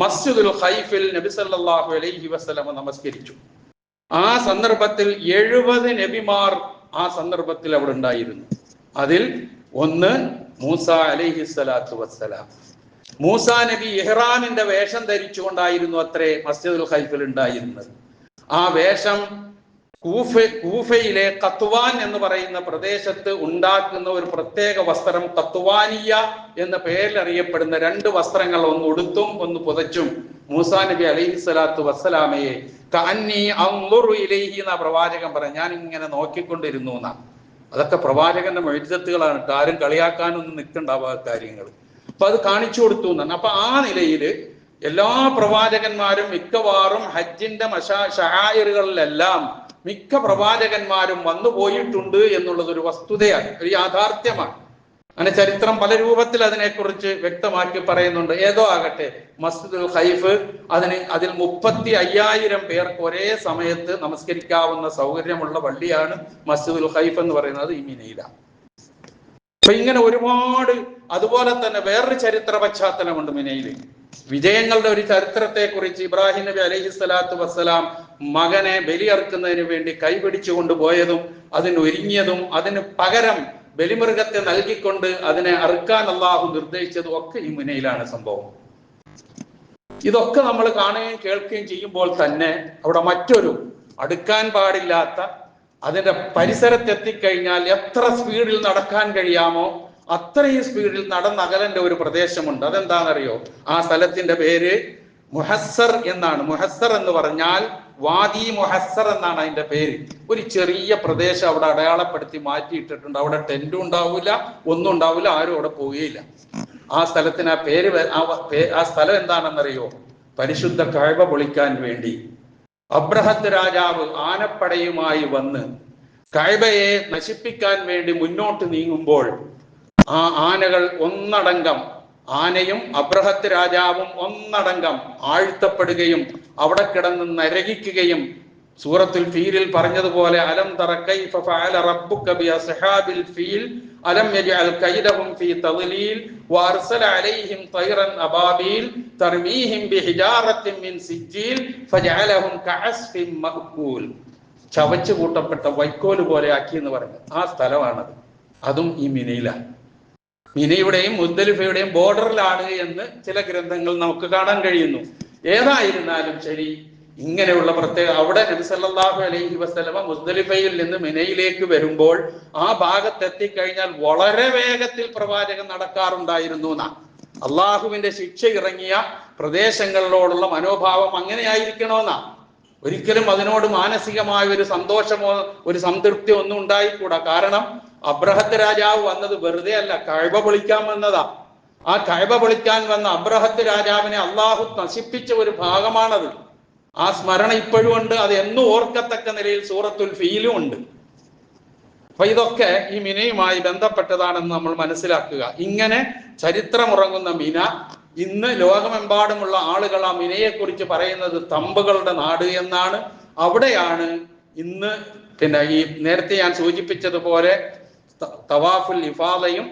മസ്ജിദുൽ ഖൈഫിൽ നബി സല്ലല്ലാഹു അലൈഹി വസല്ലമ നമസ്കരിച്ചു. ആ സന്ദർഭത്തിൽ 70 നബിമാർ ആ സന്ദർഭത്തിൽ അവിടെ ഉണ്ടായിരുന്നു. അതിൽ ഒന്ന് മൂസ അലൈഹി സ്വലാത്തു വസ്സലാം. മൂസാ നബി ഇഹ്റാമിന്റെ വേഷം ധരിച്ചുകൊണ്ടായിരുന്നു അത്രേ മസ്ജിദുൽ ഖൈഫിൽ ഉണ്ടായിരുന്നത്. ആ വേഷം കൂഫയിലെ ഖത്വാൻ എന്ന് പറയുന്ന പ്രദേശത്ത് ഉണ്ടാക്കുന്ന ഒരു പ്രത്യേക വസ്ത്രം, ഖത്വാനിയ എന്ന പേരിൽ അറിയപ്പെടുന്ന 2 വസ്ത്രങ്ങൾ, ഒന്ന് ഉടുത്തും ഒന്ന് പുതച്ചും മൂസാ നബി അലൈഹി സ്വലാത്തു വസ്സലാമയെ കഅന്നി അൻളുറു ഇലൈഹി എന്ന പ്രവാചകൻ പറഞ്ഞു, ഞാൻ ഇങ്ങനെ നോക്കിക്കൊണ്ടിരുന്നു എന്നാ. അതൊക്കെ പ്രവാചകന്റെ മുഅ്ജിസത്തുകളാണ്, ആരും കളിയാക്കാനൊന്നും നിൽക്കണ്ടാവുക കാര്യങ്ങൾ. അപ്പൊ അത് കാണിച്ചു കൊടുത്തു എന്നാണ്. അപ്പൊ ആ നിലയിൽ എല്ലാ പ്രവാചകന്മാരും മിക്കവാറും ഹജ്ജിന്റെ ശആയിറുകളിലെല്ലാം മിക്ക പ്രവാചകന്മാരും വന്നു പോയിട്ടുണ്ട് എന്നുള്ളത് ഒരു വസ്തുതയാണ്, ഒരു യാഥാർത്ഥ്യമാണ്. അങ്ങനെ ചരിത്രം പല രൂപത്തിൽ അതിനെക്കുറിച്ച് വ്യക്തമാക്കി പറയുന്നുണ്ട്. ഏതോ ആകട്ടെ, മസ്ജിദുൽ ഖൈഫ് അതിൽ 35,000 പേർക്ക് ഒരേ സമയത്ത് നമസ്കരിക്കാവുന്ന സൗകര്യമുള്ള പള്ളിയാണ് മസ്ജിദുൽ ഖൈഫ് എന്ന് പറയുന്നത് ഈ മിനയിലാണ്. അപ്പൊ ഇങ്ങനെ ഒരുപാട്, അതുപോലെ തന്നെ വേറൊരു ചരിത്ര പശ്ചാത്തലമുണ്ട് മിനയിൽ. വിജയങ്ങളുടെ ഒരു ചരിത്രത്തെ കുറിച്ച് ഇബ്രാഹിം നബി അലൈഹി സ്വലാത്തു വസ്സലാം മകനെ ബലിയർക്കുന്നതിന് വേണ്ടി കൈപിടിച്ചു കൊണ്ടുപോയതും അതിന് ഒരുങ്ങിയതും അതിന് പകരം ബലിമൃഗത്തെ നൽകിക്കൊണ്ട് അതിനെ അറുക്കാൻ അല്ലാഹു നിർദ്ദേശിച്ചതും ഒക്കെ ഈ മിനയിലാണ് സംഭവം. ഇതൊക്കെ നമ്മൾ കാണുകയും കേൾക്കുകയും ചെയ്യുമ്പോൾ തന്നെ അവിടെ മറ്റൊരു അടുക്കാൻ പാടില്ലാത്ത, അതിന്റെ പരിസരത്തെത്തിക്കഴിഞ്ഞാൽ എത്ര സ്പീഡിൽ നടക്കാൻ കഴിയാമോ അത്രയും സ്പീഡിൽ നടന്നകലന്റെ ഒരു പ്രദേശമുണ്ട്. അതെന്താണെന്നറിയോ? ആ സ്ഥലത്തിന്റെ പേര് മുഹസ്സർ എന്നാണ്. മുഹസ്സർ എന്ന് പറഞ്ഞാൽ വാദി മുഹസ്സർ എന്നാണ് അതിന്റെ പേര്. ഒരു ചെറിയ പ്രദേശം അവിടെ അടയാളപ്പെടുത്തി മാറ്റിയിട്ടിട്ടുണ്ട്. അവിടെ ടെന്റും ഉണ്ടാവില്ല, ഒന്നും ഉണ്ടാവില്ല, ആരും അവിടെ പോവുകയില്ല. ആ സ്ഥലത്തിന് ആ സ്ഥലം എന്താണെന്നറിയോ? പരിശുദ്ധ കഅബ പൊളിക്കാൻ വേണ്ടി അബ്രഹത്ത് രാജാവ് ആനപ്പടയുമായി വന്ന് കഅബയെ നശിപ്പിക്കാൻ വേണ്ടി മുന്നോട്ട് നീങ്ങുമ്പോൾ ആ ആനകൾ ഒന്നടങ്കം, ആനയും അബ്രഹത്ത് രാജാവും ഒന്നടങ്കം ആഴ്ത്തപ്പെടുകയും അവിടെ കിടന്ന് നരകിക്കുകയും സൂറത്തുൽ ഫീലിൽ പറഞ്ഞതുപോലെ അലം തറ കൈഫ ഫഅല റബ്ബുക ബിഅസ്ഹാബിൽ ഫീൽ അലം യജ്അൽ കൈദഹും ഫീ തദ്ലീൽ വഅർസല അലൈഹിം തൈറൻ അബാബീൽ തർമീഹിം ബിഹിജാറത്തിൻ മിൻ സിജ്ജീൽ ഫജഅലഹും കഅസ്ഫിൻ മഅകൂൽ. ചവച്ചു കൂട്ടപ്പെട്ട വൈക്കോല് പോലെ ആക്കി എന്ന് പറഞ്ഞു ആ സ്ഥലമാണത്. അതും ഈ മിനയിലാണ്. മിനയുടെയും മുസ്ദലിഫയുടെയും ബോർഡറിലാണ് എന്ന് ചില ഗ്രന്ഥങ്ങൾ നമുക്ക് കാണാൻ കഴിയുന്നു. ഏതായിരുന്നാലും ശരി, ഇങ്ങനെയുള്ള പ്രത്യേക അവിടെ നബി സല്ലല്ലാഹു അലൈഹി വസല്ലമ മുസ്ദലിഫയിൽ നിന്ന് മിനയിലേക്ക് വരുമ്പോൾ ആ ഭാഗത്തെത്തിക്കഴിഞ്ഞാൽ വളരെ വേഗത്തിൽ പ്രവാചകൻ നടക്കാറുണ്ടായിരുന്നു എന്നാ. അള്ളാഹുവിന്റെ ശിക്ഷ ഇറങ്ങിയ പ്രദേശങ്ങളിലോടുള്ള മനോഭാവം അങ്ങനെയായിരിക്കണമെന്നാ. ഒരിക്കലും അതിനോട് മാനസികമായ ഒരു സന്തോഷമോ ഒരു സംതൃപ്തിയോ ഒന്നും ഉണ്ടായിക്കൂടാ. കാരണം അബ്രഹത്ത് രാജാവ് വന്നത് വെറുതെ അല്ല, കഅബ പൊളിക്കാൻ വന്നതാ. ആ കഅബ പൊളിക്കാൻ വന്ന അബ്രഹത്ത് രാജാവിനെ അള്ളാഹു നശിപ്പിച്ച ഒരു ഭാഗമാണത്. ആ സ്മരണ ഇപ്പോഴും ഉണ്ട്. അത് എന്നും ഓർക്കത്തക്ക നിലയിൽ സൂറത്തുൽ ഫീലും ഉണ്ട്. അപ്പൊ ഇതൊക്കെ ഈ മിനയുമായി ബന്ധപ്പെട്ടതാണെന്ന് നമ്മൾ മനസ്സിലാക്കുക. ഇങ്ങനെ ചരിത്രമുറങ്ങുന്ന മിന, ഇന്ന് ലോകമെമ്പാടുമുള്ള ആളുകൾ ആ മിനയെക്കുറിച്ച് പറയുന്നത് തമ്പുകളുടെ നാട് എന്നാണ്. അവിടെയാണ് ഇന്ന് ഈ നേരത്തെ ഞാൻ സൂചിപ്പിച്ചതുപോലെ തവാഫുൽ ഇഫാദയും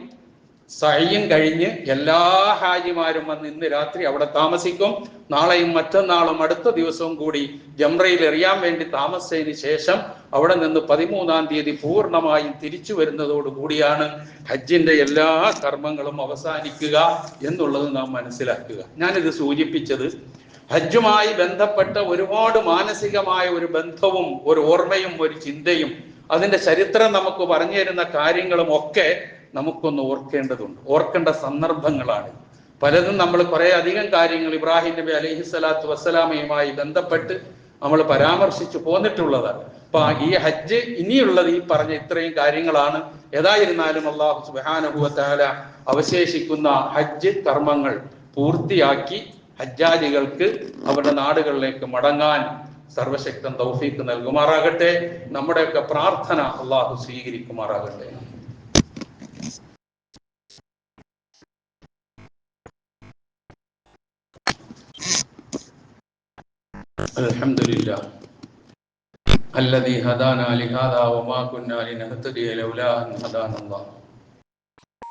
സഅയും കഴിഞ്ഞ് എല്ലാ ഹാജിമാരും വന്ന് ഇന്ന് രാത്രി അവിടെ താമസിക്കും. നാളെയും മറ്റന്നാളും അടുത്ത ദിവസവും കൂടി ജംറയിൽ എറിയാൻ വേണ്ടി താമസിച്ചതിന് ശേഷം അവിടെ നിന്ന് 13-ാം തീയതി പൂർണ്ണമായും തിരിച്ചു വരുന്നതോടു കൂടിയാണ് ഹജ്ജിന്റെ എല്ലാ കർമ്മങ്ങളും അവസാനിക്കുക എന്നുള്ളത് നാം മനസ്സിലാക്കുക. ഞാനിത് സൂചിപ്പിച്ചത് ഹജ്ജുമായി ബന്ധപ്പെട്ട ഒരുപാട് മാനസികമായ ഒരു ബന്ധവും ഒരു ഓർമ്മയും ഒരു ചിന്തയും അതിന്റെ ചരിത്രം നമുക്ക് പറഞ്ഞു തരുന്ന കാര്യങ്ങളും ഒക്കെ നമുക്കൊന്ന് ഓർക്കേണ്ടതുണ്ട്. ഓർക്കേണ്ട സന്ദർഭങ്ങളാണ് പലതും. നമ്മൾ കുറെ അധികം കാര്യങ്ങൾ ഇബ്രാഹിം നബി അലൈഹിസ്സലാത്തു വസ്സലാമയുമായി ബന്ധപ്പെട്ട് നമ്മൾ പരാമർശിച്ചു പോന്നിട്ടുള്ളതാണ്. അപ്പൊ ഈ ഹജ്ജ് ഇനിയുള്ളത് ഈ പറഞ്ഞ ഇത്രയും കാര്യങ്ങളാണ്. ഏതായിരുന്നാലും അല്ലാഹു സുബ്ഹാനഹു വ തആല അവശേഷിക്കുന്ന ഹജ്ജ് കർമ്മങ്ങൾ പൂർത്തിയാക്കി ഹജ്ജാജികൾക്ക് അവരുടെ നാടുകളിലേക്ക് മടങ്ങാൻ സർവശക്തൻ തൗഫീഖ് നൽകുമാറാകട്ടെ. നമ്മുടെയൊക്കെ പ്രാർത്ഥന അള്ളാഹു സ്വീകരിക്കുമാറാകട്ടെ. അൽഹംദുലില്ലാഹ് الذي هدانا لهذا وما كنا لنهتدي لولا أن هدانا الله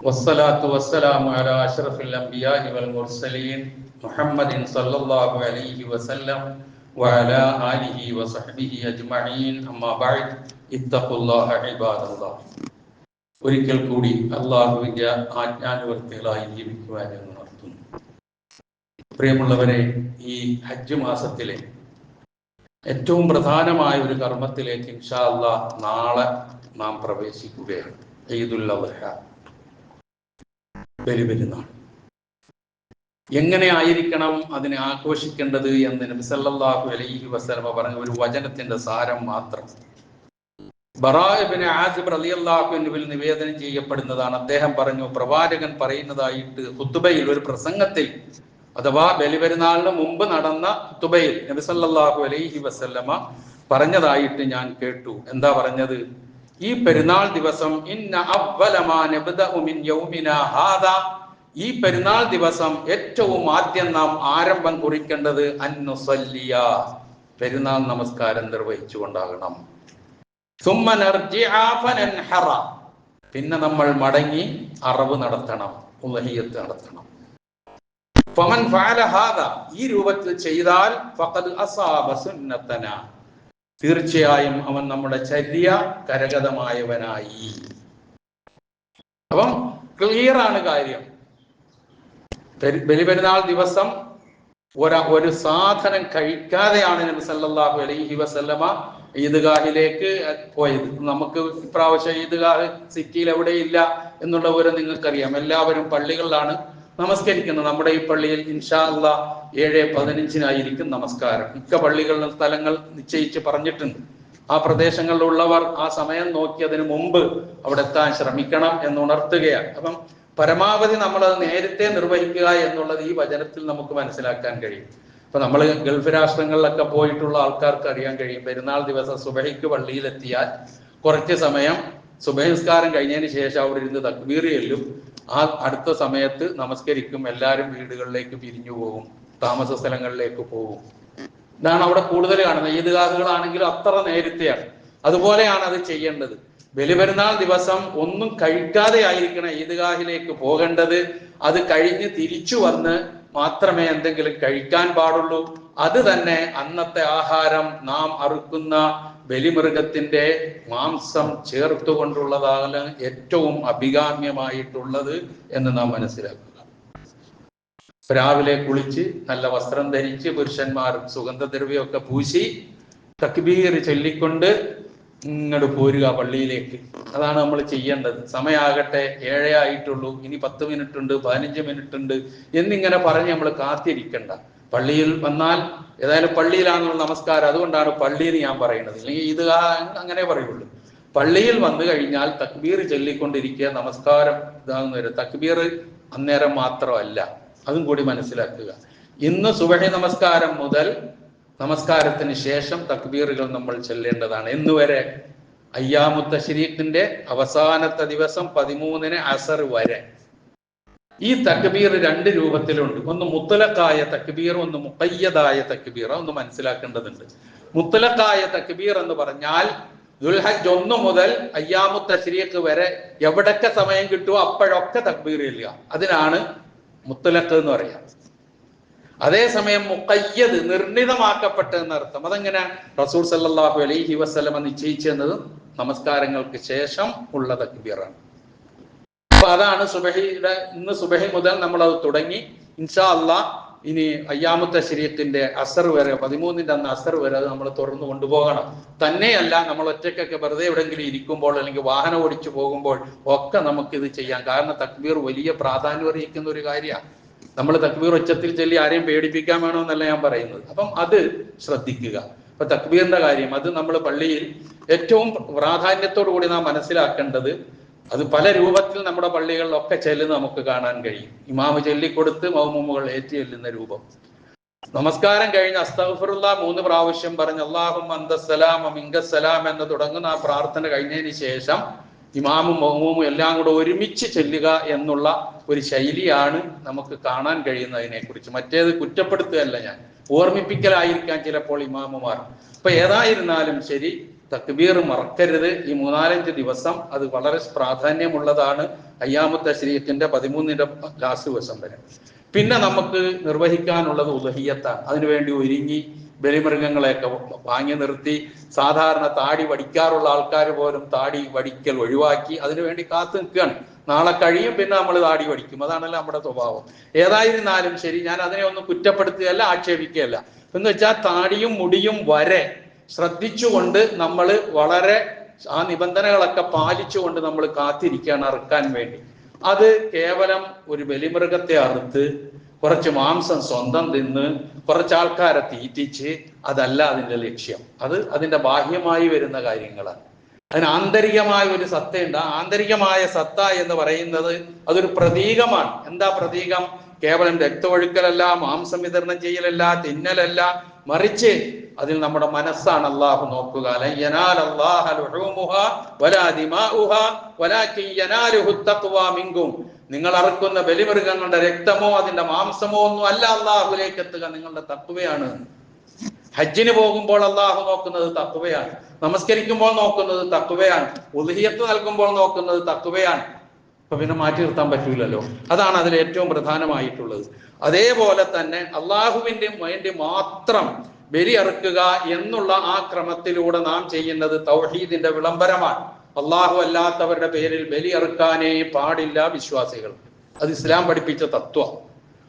والصلاة والسلام على أشرف الأنبياء والمرسلين محمد صلى الله عليه وسلم وعلى آله وصحبه أجمعين أما بعد اتقوا الله عباد الله. ഒരിക്കൽ കൂടി അള്ളാഹുവിന്റെ ആജ്ഞാനുവർത്തികളായി ജീവിക്കുവാൻ എന്ന് നടത്തുന്നു. പ്രിയമുള്ളവരെ, ഈ ഹജ്ജ് മാസത്തിലെ ഏറ്റവും പ്രധാനമായ ഒരു കർമ്മത്തിലേക്ക് ഇൻഷാ അല്ലാഹ് നാളെ നാം പ്രവേശിക്കുകയാണ്. ഈദുൽ അദ്ഹ, ബലിപെരുന്നാൾ. എങ്ങനെ ആയിരിക്കണം അതിനെ ആഘോഷിക്കേണ്ടത് എന്ന് നബി സല്ലല്ലാഹു അലൈഹി വസല്ലം പറഞ്ഞ ഒരു വചനത്തിന്റെ സാരം മാത്രം ബറാ ഇബ്നു ആസിബ് റളിയല്ലാഹു അൻഹുവിൽ നിവേദനം ചെയ്യപ്പെടുന്നതാണ്. അദ്ദേഹം പറഞ്ഞു, പ്രവാചകൻ പറയുന്നതായിട്ട് ഖുത്ബയിൽ, ഒരു പ്രസംഗത്തിൽ, അഥവാ ബലിപെരുന്നാളിന് മുമ്പ് നടന്ന ഖുത്ബയിൽ നബി സല്ലല്ലാഹു അലൈഹി വസല്ലമ പറഞ്ഞതായിട്ട് ഞാൻ കേട്ടു. എന്താ പറഞ്ഞത്? ഈ പെരുന്നാൾ ദിവസം ഇന്ന അവ്വല മാ നബ്ദഉ മിൻ യൗമിനാ ഹാദാ, ഈ പെരുന്നാൾ ദിവസം ഏറ്റവും ആദ്യം നാം ആരംഭം കുറിക്കേണ്ടത് അന്നുസല്ലിയ, പെരുന്നാൾ നമസ്കാരം നിർവഹിച്ചുകൊണ്ടാകണം. സുമ്മ നർജിഅ ഫനൻഹറ, പിന്നെ നമ്മൾ മടങ്ങി അറവ് നടത്തണം, ഉളഹിയത്ത് നടത്തണം. ഫമൻ ഫഅല ഹാദാ, ഈ രൂപത്തിൽ ചെയ്താൽ ഫഖദ് അസാബ സുന്നതന, തീർച്ചയായും അവൻ നമ്മുടെ ചര്യ കരഗതമായവനായി. അപ്പം ക്ലിയർ ആണ് കാര്യം. ബലിപെരുന്നാൾ ദിവസം ഒരു സാധനം കഴിക്കാതെയാണ് നബി സല്ലല്ലാഹു അലൈഹി വസല്ലമ ഈദ്ഗാഹിലേക്ക് പോയത്. നമുക്ക് ഇപ്രാവശ്യം ഈദ്ഗാഹ് സിറ്റിയിൽ എവിടെയില്ല എന്നുള്ള വിവരം നിങ്ങൾക്കറിയാം. എല്ലാവരും പള്ളികളിലാണ് നമസ്കരിക്കുന്നത്. നമ്മുടെ ഈ പള്ളിയിൽ ഇൻഷാ അല്ലാഹ് 7:15 നമസ്കാരം. മിക്ക പള്ളികളിലും സ്ഥലങ്ങൾ നിശ്ചയിച്ച് പറഞ്ഞിട്ടുണ്ട്. ആ പ്രദേശങ്ങളിലുള്ളവർ ആ സമയം നോക്കി അതിനു മുമ്പ് അവിടെ എത്താൻ ശ്രമിക്കണം എന്ന് ഉണർത്തുകയാണ്. അപ്പം പരമാവധി നമ്മളത് നേരത്തെ നിർവഹിക്കുക എന്നുള്ളത് ഈ വചനത്തിൽ നമുക്ക് മനസ്സിലാക്കാൻ കഴിയും. ഇപ്പൊ നമ്മൾ ഗൾഫ് രാഷ്ട്രങ്ങളിലൊക്കെ പോയിട്ടുള്ള ആൾക്കാർക്ക് അറിയാൻ കഴിയും, പെരുന്നാൾ ദിവസം സുബഹിക്ക് പള്ളിയിലെത്തിയാൽ കുറച്ച് സമയം സുബഹി നിസ്കാരം കഴിഞ്ഞതിന് ശേഷം അവിടെ ഇരുന്ന് തക്ബീർ ചൊല്ലും. ആ അടുത്ത സമയത്ത് നമസ്കരിക്കും. എല്ലാവരും വീടുകളിലേക്ക് പിരിഞ്ഞു പോകും, താമസ സ്ഥലങ്ങളിലേക്ക് പോകും. ഇതാണ് അവിടെ കൂടുതൽ കാണുന്നത്. ഈദ്ഗാഹുകളാണെങ്കിലും അത്ര നേരത്തെയാണ്. അതുപോലെയാണ് അത് ചെയ്യേണ്ടത്. ബലിപെരുന്നാൾ ദിവസം ഒന്നും കഴിക്കാതെ ആയിരിക്കണം ഈദ്ഗാഹിലേക്ക് പോകേണ്ടത്. അത് കഴിഞ്ഞ് തിരിച്ചു വന്ന് മാത്രമേ എന്തെങ്കിലും കഴിക്കാൻ പാടുള്ളൂ. അത് തന്നെ അന്നത്തെ ആഹാരം നാം അറുക്കുന്ന ബലിമൃഗത്തിന്റെ മാംസം ചേർത്തുകൊണ്ടുള്ളതാണ് ഏറ്റവും അഭികാമ്യമായിട്ടുള്ളത് എന്ന് നാം മനസ്സിലാക്കുക. രാവിലെ കുളിച്ച് നല്ല വസ്ത്രം ധരിച്ച് പുരുഷന്മാരും സുഗന്ധദ്രവ്യമൊക്കെ പൂശി തക്ബീർ ചൊല്ലിക്കൊണ്ട് ഇങ്ങോട്ട് പോരുക പള്ളിയിലേക്ക്. അതാണ് നമ്മൾ ചെയ്യേണ്ടത്. സമയമാകട്ടെ, 7 ആയിട്ടുള്ളൂ, ഇനി 10 മിനിറ്റ് ഉണ്ട്, 15 മിനിറ്റ് ഉണ്ട് എന്നിങ്ങനെ പറഞ്ഞ് നമ്മൾ കാത്തിരിക്കണ്ട. പള്ളിയിൽ വന്നാൽ, ഏതായാലും പള്ളിയിലാണുള്ള നമസ്കാരം, അതുകൊണ്ടാണ് പള്ളിയിൽ ഞാൻ പറയുന്നത്. അല്ലെങ്കിൽ ഇത് അങ്ങനെ പറയുള്ളൂ. പള്ളിയിൽ വന്നു കഴിഞ്ഞാൽ തക്ബീർ ചൊല്ലിക്കൊണ്ടിരിക്കുക, നമസ്കാരം ഇതാകുന്നവരെ. തക്ബീർ അന്നേരം മാത്രമല്ല, അതും കൂടി മനസ്സിലാക്കുക. ഇന്ന് സുബഹി നമസ്കാരം മുതൽ നമസ്കാരത്തിന് ശേഷം തക്ബീറുകൾ നമ്മൾ ചൊല്ലേണ്ടതാണ്. എന്നുവരെ? അയ്യാമു തശ്രീഖിന്റെ അവസാനത്തെ ദിവസം 13-ന് അസർ വരെ. ഈ തക്ബീർ രണ്ട് രൂപത്തിലുണ്ട്. ഒന്ന് മുത്തലഖായ തക്ബീർ, ഒന്ന് മുഖയ്യദായ തക്ബീർ. ഒന്ന് മനസ്സിലാക്കേണ്ടതുണ്ട്. മുത്തലഖായ തക്ബീർ എന്ന് പറഞ്ഞാൽ ദുൽഹജ്ജ് 1 മുതൽ അയ്യാമു തശ്രീഖ് വരെ എവിടൊക്കെ സമയം കിട്ടുമോ അപ്പോഴൊക്കെ തക്ബീർ ചൊല്ലുക. അതിനാണ് മുത്തലഖ് എന്ന് പറയാം. അതേസമയം മുഖയ്യദ്, നിർണിതമാക്കപ്പെട്ടെന്നർത്ഥം. അതെങ്ങനെ? റസൂൽ സല്ലല്ലാഹു അലൈഹി വസല്ലമ നിശ്ചയിച്ചെന്നത് നമസ്കാരങ്ങൾക്ക് ശേഷം ഉള്ള തക്ബീറാണ്. അപ്പൊ അതാണ് സുബഹിയുടെ. ഇന്ന് സുബഹി മുതൽ നമ്മൾ അത് തുടങ്ങി. ഇൻഷാ അല്ലാഹ് ഇനി അയ്യാമു തശ്രീഖിന്റെ അസർ വരെ, 13-ന്റെ അന്ന് അസർ വരെ അത് നമ്മൾ തുറന്നു കൊണ്ടുപോകണം. തന്നെയല്ല, നമ്മൾ ഒറ്റയ്ക്കൊക്കെ വെറുതെ എവിടെയെങ്കിലും ഇരിക്കുമ്പോൾ അല്ലെങ്കിൽ വാഹനം ഓടിച്ചു പോകുമ്പോൾ ഒക്കെ നമുക്കിത് ചെയ്യാം. കാരണം തക്ബീർ വലിയ പ്രാധാന്യം അറിയിക്കുന്ന ഒരു കാര്യമാണ്. നമ്മൾ തക്ബീർ ഉച്ചത്തിൽ ചൊല്ലി ആരെയും പേടിപ്പിക്കാൻ വേണമെന്നല്ല ഞാൻ പറയുന്നത്. അപ്പം അത് ശ്രദ്ധിക്കുക. അപ്പൊ തക്ബീറിന്റെ കാര്യം അത് നമ്മൾ പള്ളിയിൽ ഏറ്റവും പ്രാധാന്യത്തോടു കൂടി നാം മനസ്സിലാക്കേണ്ടത്. അത് പല രൂപത്തിൽ നമ്മുടെ പള്ളികളിലൊക്കെ ചെല്ലുന്ന നമുക്ക് കാണാൻ കഴിയും. ഇമാമ് ചൊല്ലിക്കൊടുത്ത് മൗമൂമുകൾ ഏറ്റി ചെല്ലുന്ന രൂപം. നമസ്കാരം കഴിഞ്ഞ് അസ്തഗ്ഫിറുല്ലാഹ് 3 പ്രാവശ്യം പറഞ്ഞ് അല്ലാഹുമ്മ അന്തസ്സലാം മിങ്കസ്സലാം എന്ന് തുടങ്ങുന്ന ആ പ്രാർത്ഥന കഴിഞ്ഞതിന് ശേഷം ഇമാമും മൗമൂമും എല്ലാം കൂടെ ഒരുമിച്ച് ചെല്ലുക എന്നുള്ള ഒരു ശൈലിയാണ് നമുക്ക് കാണാൻ കഴിയുന്നതിനെ കുറിച്ച്. മറ്റേത് കുറ്റപ്പെടുത്തുകയല്ല, ഞാൻ ഓർമ്മിപ്പിക്കലായിരിക്കാം ചിലപ്പോൾ ഇമാമുമാർ. അപ്പൊ ഏതായിരുന്നാലും ശരി, തക്ബീർ മറക്കരുത്. ഈ 3-4 ദിവസം അത് വളരെ പ്രാധാന്യമുള്ളതാണ്. അയ്യാമു തശ്രീഖിന്റെ 13-ന്റെ ലാസ്റ്റ് ദിവസം വരെ. പിന്നെ നമുക്ക് നിർവഹിക്കാനുള്ളത് ഉദ്ഹിയ്യത്താണ്. അതിനുവേണ്ടി ഒരുങ്ങി ബലിമൃഗങ്ങളെയൊക്കെ വാങ്ങി നിർത്തി, സാധാരണ താടി വടിക്കാറുള്ള ആൾക്കാർ പോലും താടി വടിക്കൽ ഒഴിവാക്കി അതിനുവേണ്ടി കാത്തു നിൽക്കുകയാണ്. നാളെ കഴിയും, പിന്നെ നമ്മൾ താടി വടിക്കും. അതാണല്ലോ നമ്മുടെ സ്വഭാവം. ഏതായിരുന്നാലും ശരി, ഞാൻ അതിനെ ഒന്നും കുറ്റപ്പെടുത്തുകയല്ല, ആക്ഷേപിക്കുകയല്ല. എന്ന് വെച്ചാൽ താടിയും മുടിയും വരെ ശ്രദ്ധിച്ചുകൊണ്ട് നമ്മൾ വളരെ ആ നിബന്ധനകളൊക്കെ പാലിച്ചുകൊണ്ട് നമ്മൾ കാത്തിരിക്കുകയാണ് അറുക്കാൻ വേണ്ടി. അത് കേവലം ഒരു ബലിമൃഗത്തെ അറുത്ത് കുറച്ച് മാംസം സ്വന്തം തിന്ന് കുറച്ച് ആൾക്കാരെ തീറ്റിച്ച് അതല്ല അതിൻ്റെ ലക്ഷ്യം. അത് അതിൻ്റെ ബാഹ്യമായി വരുന്ന കാര്യങ്ങളാണ്. അതിന് ആന്തരികമായ ഒരു സത്തയുണ്ട്. ആ ആന്തരികമായ സത്ത എന്ന് പറയുന്നത് അതൊരു പ്രതീകമാണ്. എന്താ പ്രതീകം? കേവലം രക്തമൊഴുക്കലല്ല, മാംസം വിതരണം ചെയ്യലല്ല, തിന്നലല്ല, മറിച്ച് അതിൽ നമ്മുടെ മനസ്സാണ് അള്ളാഹു നോക്കുക. നിങ്ങൾ അറുക്കുന്ന ബലിമൃഗങ്ങളുടെ രക്തമോ അതിന്റെ മാംസമോ ഒന്നും അല്ല അള്ളാഹുലേക്ക് എത്തുക, നിങ്ങളുടെ തഖ്വയാണ്. ഹജ്ജിന് പോകുമ്പോൾ അള്ളാഹു നോക്കുന്നത് തഖ്വയാണ്. നമസ്കരിക്കുമ്പോൾ നോക്കുന്നത് തഖ്വയാണ്. ഉദ്ഹിയ്യത്ത് നൽകുമ്പോൾ നോക്കുന്നത് തഖ്വയാണ്. അപ്പൊ പിന്നെ മാറ്റി നിർത്താൻ പറ്റൂലല്ലോ. അതാണ് അതിൽ ഏറ്റവും പ്രധാനമായിട്ടുള്ളത്. അതേപോലെ തന്നെ അള്ളാഹുവിന്റെ വേണ്ടി മാത്രം ബലി അറുക്കുക എന്നുള്ള ആ ക്രമത്തിലൂടെ നാം ചെയ്യുന്നത് തൗഹീദിന്റെ വിളംബരമാണ്. അള്ളാഹു അല്ലാത്തവരുടെ പേരിൽ ബലി അറുക്കാനേ പാടില്ല വിശ്വാസികൾ. അത് ഇസ്ലാം പഠിപ്പിച്ച തത്വം.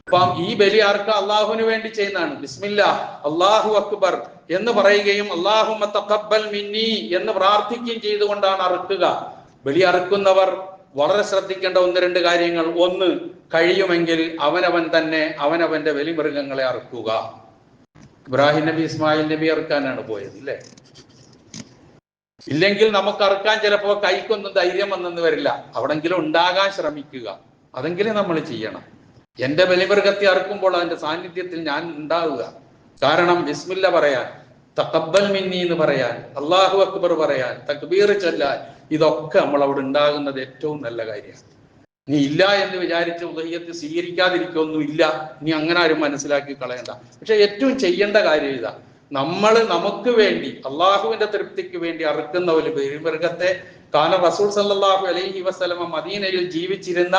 അപ്പം ഈ ബലി അറുക്ക അള്ളാഹുവിന് വേണ്ടി ചെയ്യുന്നതാണ്. ബിസ്മില്ലാ അല്ലാഹു അക്ബർ എന്ന് പറയുകയും അല്ലാഹുമ്മ തഖബ്ബൽ മിന്നി എന്ന് പ്രാർത്ഥിക്കുകയും ചെയ്തുകൊണ്ടാണ് അറുക്കുക. ബലി അറുക്കുന്നവർ വളരെ ശ്രദ്ധിക്കേണ്ട 1-2 കാര്യങ്ങൾ. ഒന്ന്, കഴിയുമെങ്കിൽ അവനവൻ തന്നെ അവനവന്റെ ബലിമൃഗങ്ങളെ അറുക്കുക. ഇബ്രാഹിം നബി ഇസ്മായിൽ നബി അറുക്കാനാണ് പോയത്, ഇല്ലേ? ഇല്ലെങ്കിൽ നമുക്ക് അറുക്കാൻ ചിലപ്പോൾ കൈക്കൊന്നും ധൈര്യം വന്നെന്ന് വരില്ല. അവിടെങ്കിലും ഉണ്ടാകാൻ ശ്രമിക്കുക. അതെങ്കിലും നമ്മൾ ചെയ്യണം. എന്റെ ബലിമൃഗത്തെ അറുക്കുമ്പോൾ അതിന്റെ സാന്നിധ്യത്തിൽ ഞാൻ ഉണ്ടാവുക. കാരണം ബിസ്മില്ല പറയാൻ, തഖബ്ബൽ മിന്നി എന്ന് പറയാൻ, അല്ലാഹു അക്ബർ പറയാൻ, തക്ബീർ ചൊല്ലാൻ, ഇതൊക്കെ നമ്മൾ അവിടെ ഉണ്ടാകുന്നത് ഏറ്റവും നല്ല കാര്യമാണ്. നീ ഇല്ല എന്ന് വിചാരിച്ച് ഉദ്ഹിയ്യത്ത് സ്വീകരിക്കാതിരിക്കൊന്നും ഇല്ല. നീ അങ്ങനെ ആരും മനസ്സിലാക്കി കളയണ്ട. പക്ഷെ ഏറ്റവും ചെയ്യേണ്ട കാര്യം ഇതാ, നമ്മൾ നമുക്ക് വേണ്ടി അള്ളാഹുവിന്റെ തൃപ്തിക്ക് വേണ്ടി അറുക്കുന്ന ഒരു ബലിമൃഗത്തെ. കാരണം റസൂൽ സല്ലല്ലാഹു അലൈഹി വസല്ലമ മദീനയിൽ ജീവിച്ചിരുന്ന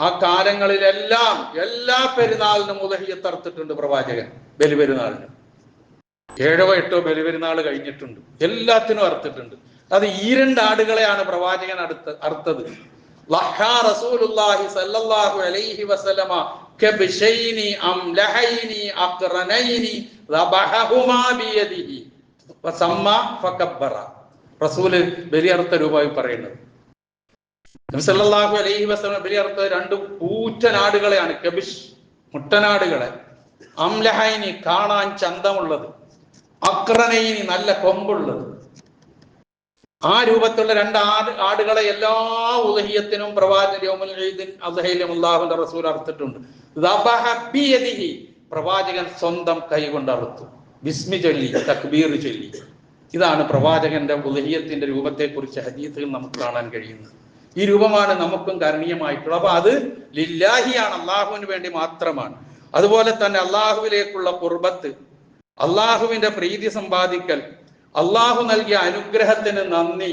ആ കാലങ്ങളിലെല്ലാം എല്ലാ പെരുന്നാളിനും ഉദ്ഹിയ്യത്ത് അറുത്തിട്ടുണ്ട് പ്രവാചകൻ. ബലിപെരുന്നാളിന് 7ഓ 8ഓ ബലിപെരുന്നാൾ കഴിഞ്ഞിട്ടുണ്ട്. എല്ലാത്തിനും അറുത്തിട്ടുണ്ട്. അത് 2 ആടുകളെയാണ് പ്രവാചകൻ അറുത്തത്. റസൂലുള്ളാഹി സ്വല്ലല്ലാഹു അലൈഹി വസല്ലമ കബ്ശൈനി അംലഹൈനി അഖ്റനൈനി ദബഹഹുമാ ബിയദിഹി വസമ്മ ഫകബ്ബറ. റസൂൽ ബലിയറുത്ത രൂപമായി പറയുന്നത്. നബി സല്ലല്ലാഹു അലൈഹി വസല്ലം ബലിയറുത്ത 2 കൂറ്റനാടുകളെയാണ്. കബിഷ് മുട്ടനാടുകളെ, അംലഹൈനി കാണാൻ ചന്തമുള്ളത്, അഖ്റനൈനി നല്ല കൊമ്പുള്ളത്. ആ രൂപത്തിലുള്ള 2 ആടുകളെ എല്ലാ ഉദ്ഹിയ്യത്തിനും പ്രവാചകൻ യൗമുൽ ഈദിൻ അദ്ഹയിലും അല്ലാഹുവിന്റെ റസൂൽ അറുത്തിട്ടുണ്ട്. പ്രവാചകൻ സ്വന്തം കൈ കൊണ്ട് അറുത്തു. ബിസ്മി ചൊല്ലി തക്ബീർ ചൊല്ലി. ഇതാണ് പ്രവാചകന്റെ ഉദ്ഹിയ്യത്തിന്റെ രൂപത്തെക്കുറിച്ച് ഹദീസുകൾ നമുക്ക് കാണാൻ കഴിയുന്നത്. ഈ രൂപമാണ് നമുക്കും കരണീയമായിട്ടുള്ളത്. അപ്പൊ അത് ലില്ലാഹിയാണ്, അള്ളാഹുവിന് വേണ്ടി മാത്രമാണ്. അതുപോലെ തന്നെ അള്ളാഹുവിലേക്കുള്ള ഖുർബത്ത്, അള്ളാഹുവിന്റെ പ്രീതി സമ്പാദിക്കൽ, അള്ളാഹു നൽകിയ അനുഗ്രഹത്തിന് നന്ദി.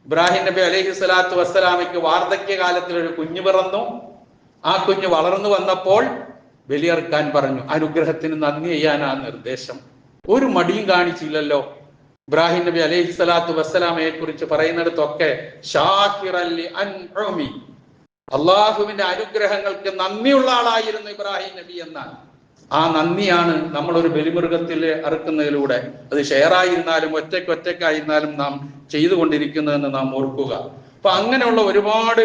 ഇബ്രാഹിം നബി അലൈഹി സ്വലാത്തു വസ്സലാമയ്ക്ക് വാർദ്ധക്യകാലത്തിൽ ഒരു കുഞ്ഞു പിറന്നു. ആ കുഞ്ഞ് വളർന്നു വന്നപ്പോൾ ബലിയർക്കാൻ പറഞ്ഞു. അനുഗ്രഹത്തിന് നന്ദി ചെയ്യാനാ നിർദ്ദേശം. ഒരു മടിയും കാണിച്ചില്ലല്ലോ. ഇബ്രാഹിം നബി അലൈഹി സ്വലാത്തു വസ്സലാമയെ കുറിച്ച് പറയുന്നിടത്തൊക്കെ ഷാക്കിറല്ലി അൻഉമി, അള്ളാഹുവിന്റെ അനുഗ്രഹങ്ങൾക്ക് നന്ദിയുള്ള ആളായിരുന്നു ഇബ്രാഹിം നബി എന്നാണ്. ആ നന്ദിയാണ് നമ്മൾ ഒരു ബലിമൃഗത്തിൽ അറുക്കുന്നതിലൂടെ, അത് ഷെയറായിരുന്നാലും ഒറ്റയ്ക്കായിരുന്നാലും നാം ചെയ്തുകൊണ്ടിരിക്കുന്നതെന്ന് നാം ഓർക്കുക. അപ്പൊ അങ്ങനെയുള്ള ഒരുപാട്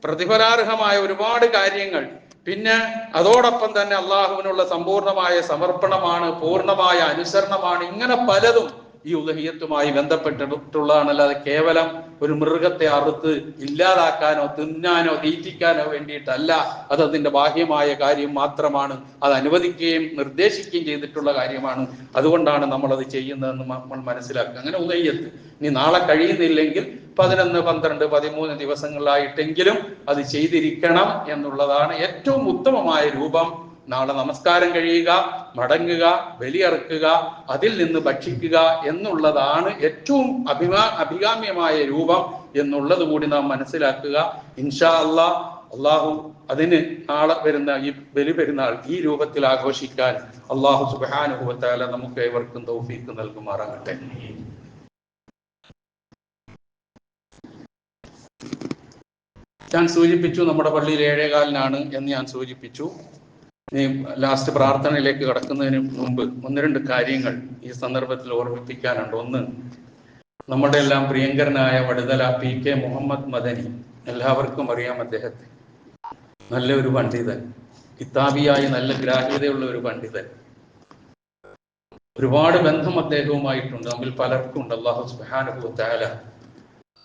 പ്രതിഫലാർഹമായ ഒരുപാട് കാര്യങ്ങൾ, പിന്നെ അതോടൊപ്പം തന്നെ അള്ളാഹുവിനുള്ള സമ്പൂർണമായ സമർപ്പണമാണ്, പൂർണ്ണമായ അനുസരണമാണ്. ഇങ്ങനെ പലതും ഈ ഉദ്ഹിയ്യത്തുമായി ബന്ധപ്പെട്ടിട്ടുള്ളതാണ്. അല്ലാതെ കേവലം ഒരു മൃഗത്തെ അറുത്ത് ഇല്ലാതാക്കാനോ തിന്നാനോ തീറ്റിക്കാനോ വേണ്ടിയിട്ടല്ല. അത് അതിന്റെ ബാഹ്യമായ കാര്യം മാത്രമാണ്. അത് അനുവദിക്കുകയും നിർദ്ദേശിക്കുകയും ചെയ്തിട്ടുള്ള കാര്യമാണ്. അതുകൊണ്ടാണ് നമ്മളത് ചെയ്യുന്നതെന്ന് നമ്മൾ മനസ്സിലാക്കുക. അങ്ങനെ ഉദ്ഹിയ്യത്ത് ഇനി നാളെ കഴിയുന്നില്ലെങ്കിൽ 11, 12, 13 ദിവസങ്ങളായിട്ടെങ്കിലും അത് ചെയ്തിരിക്കണം എന്നുള്ളതാണ് ഏറ്റവും ഉത്തമമായ രൂപം. നാളെ നമസ്കാരം കഴിയുക, മടങ്ങുക, ബലിയറുക്കുക, അതിൽ നിന്ന് ഭക്ഷിക്കുക എന്നുള്ളതാണ് ഏറ്റവും അഭികാമ്യമായ രൂപം എന്നുള്ളത് കൂടി നാം മനസ്സിലാക്കുക. ഇൻഷാ അല്ലാഹ്, അള്ളാഹു അതിന് നാളെ വരുന്ന ഈ ബലി പെരുന്നാൾ ഈ രൂപത്തിൽ ആഘോഷിക്കാൻ അള്ളാഹു സുബ്ഹാനഹു വ തആല നമുക്ക് ഏവർക്കും തൗഫീഖ് നൽകുമാറാകട്ടെ. ഞാൻ സൂചിപ്പിച്ചു നമ്മുടെ പള്ളിയിൽ 7:15 എന്ന് ഞാൻ സൂചിപ്പിച്ചു. ഇനി ലാസ്റ്റ് പ്രാർത്ഥനയിലേക്ക് കടക്കുന്നതിന് മുമ്പ് 1-2 കാര്യങ്ങൾ ഈ സന്ദർഭത്തിൽ ഓർമ്മിപ്പിക്കാനുണ്ട്. ഒന്ന്, നമ്മുടെ എല്ലാം പ്രിയങ്കരനായ വടുതല PK മുഹമ്മദ് മദനി, എല്ലാവർക്കും അറിയാം അദ്ദേഹത്തെ. നല്ലൊരു പണ്ഡിതൻ, കിതാബിയായി നല്ല ഗ്രാഹ്യതയുള്ള ഒരു പണ്ഡിതൻ. ഒരുപാട് ബന്ധം അദ്ദേഹവുമായിട്ടുണ്ട്, നമ്മിൽ പലർക്കും ഉണ്ട്. അല്ലാഹു സുബ്ഹാനഹു വ തആല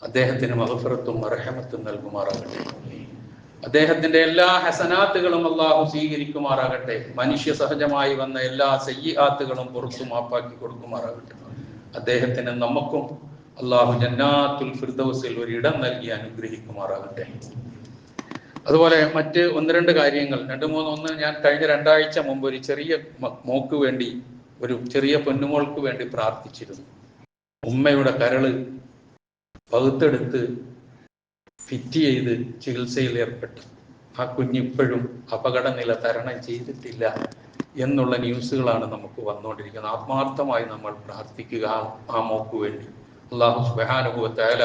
അദ്ദേഹത്തിന് മഗ്ഫിറത്തും മർഹമത്തും നൽകുമാറാകട്ടെ. അദ്ദേഹത്തിന്റെ എല്ലാ ഹസനാത്തുകളും അള്ളാഹു സ്വീകരിക്കുമാറാകട്ടെ. മനുഷ്യ സഹജമായി വന്ന എല്ലാ സയ്യിആത്തുകളും പുറത്തു മാപ്പാക്കി കൊടുക്കുമാറാകട്ടെ. അദ്ദേഹത്തിന് നമുക്കും അള്ളാഹു ജന്നാത്തുൽ ഫിർദൗസിൽ ഒരിടം നൽകി അനുഗ്രഹിക്കുമാറാകട്ടെ. അതുപോലെ മറ്റ് 1-2 കാര്യങ്ങൾ, 2-3. ഒന്ന്, ഞാൻ കഴിഞ്ഞ 2 ആഴ്ച മുമ്പ് ഒരു ചെറിയ മോക്ക് വേണ്ടി, ഒരു ചെറിയ പൊന്നുമോൾക്ക് വേണ്ടി പ്രാർത്ഥിച്ചിരുന്നു. ഉമ്മയുടെ കരള് പകുത്തെടുത്ത് ഫിറ്റ് ചെയ്ത് ചികിത്സയിൽ ഏർപ്പെട്ടു. ആ കുഞ്ഞിപ്പോഴും അപകടനില തരണം ചെയ്തിട്ടില്ല എന്നുള്ള ന്യൂസുകളാണ് നമുക്ക് വന്നുകൊണ്ടിരിക്കുന്നത്. ആത്മാർത്ഥമായി നമ്മൾ പ്രാർത്ഥിക്കുക ആ മോക്ക് വേണ്ടി. അല്ലാഹു സുബ്ഹാനഹു വ തആല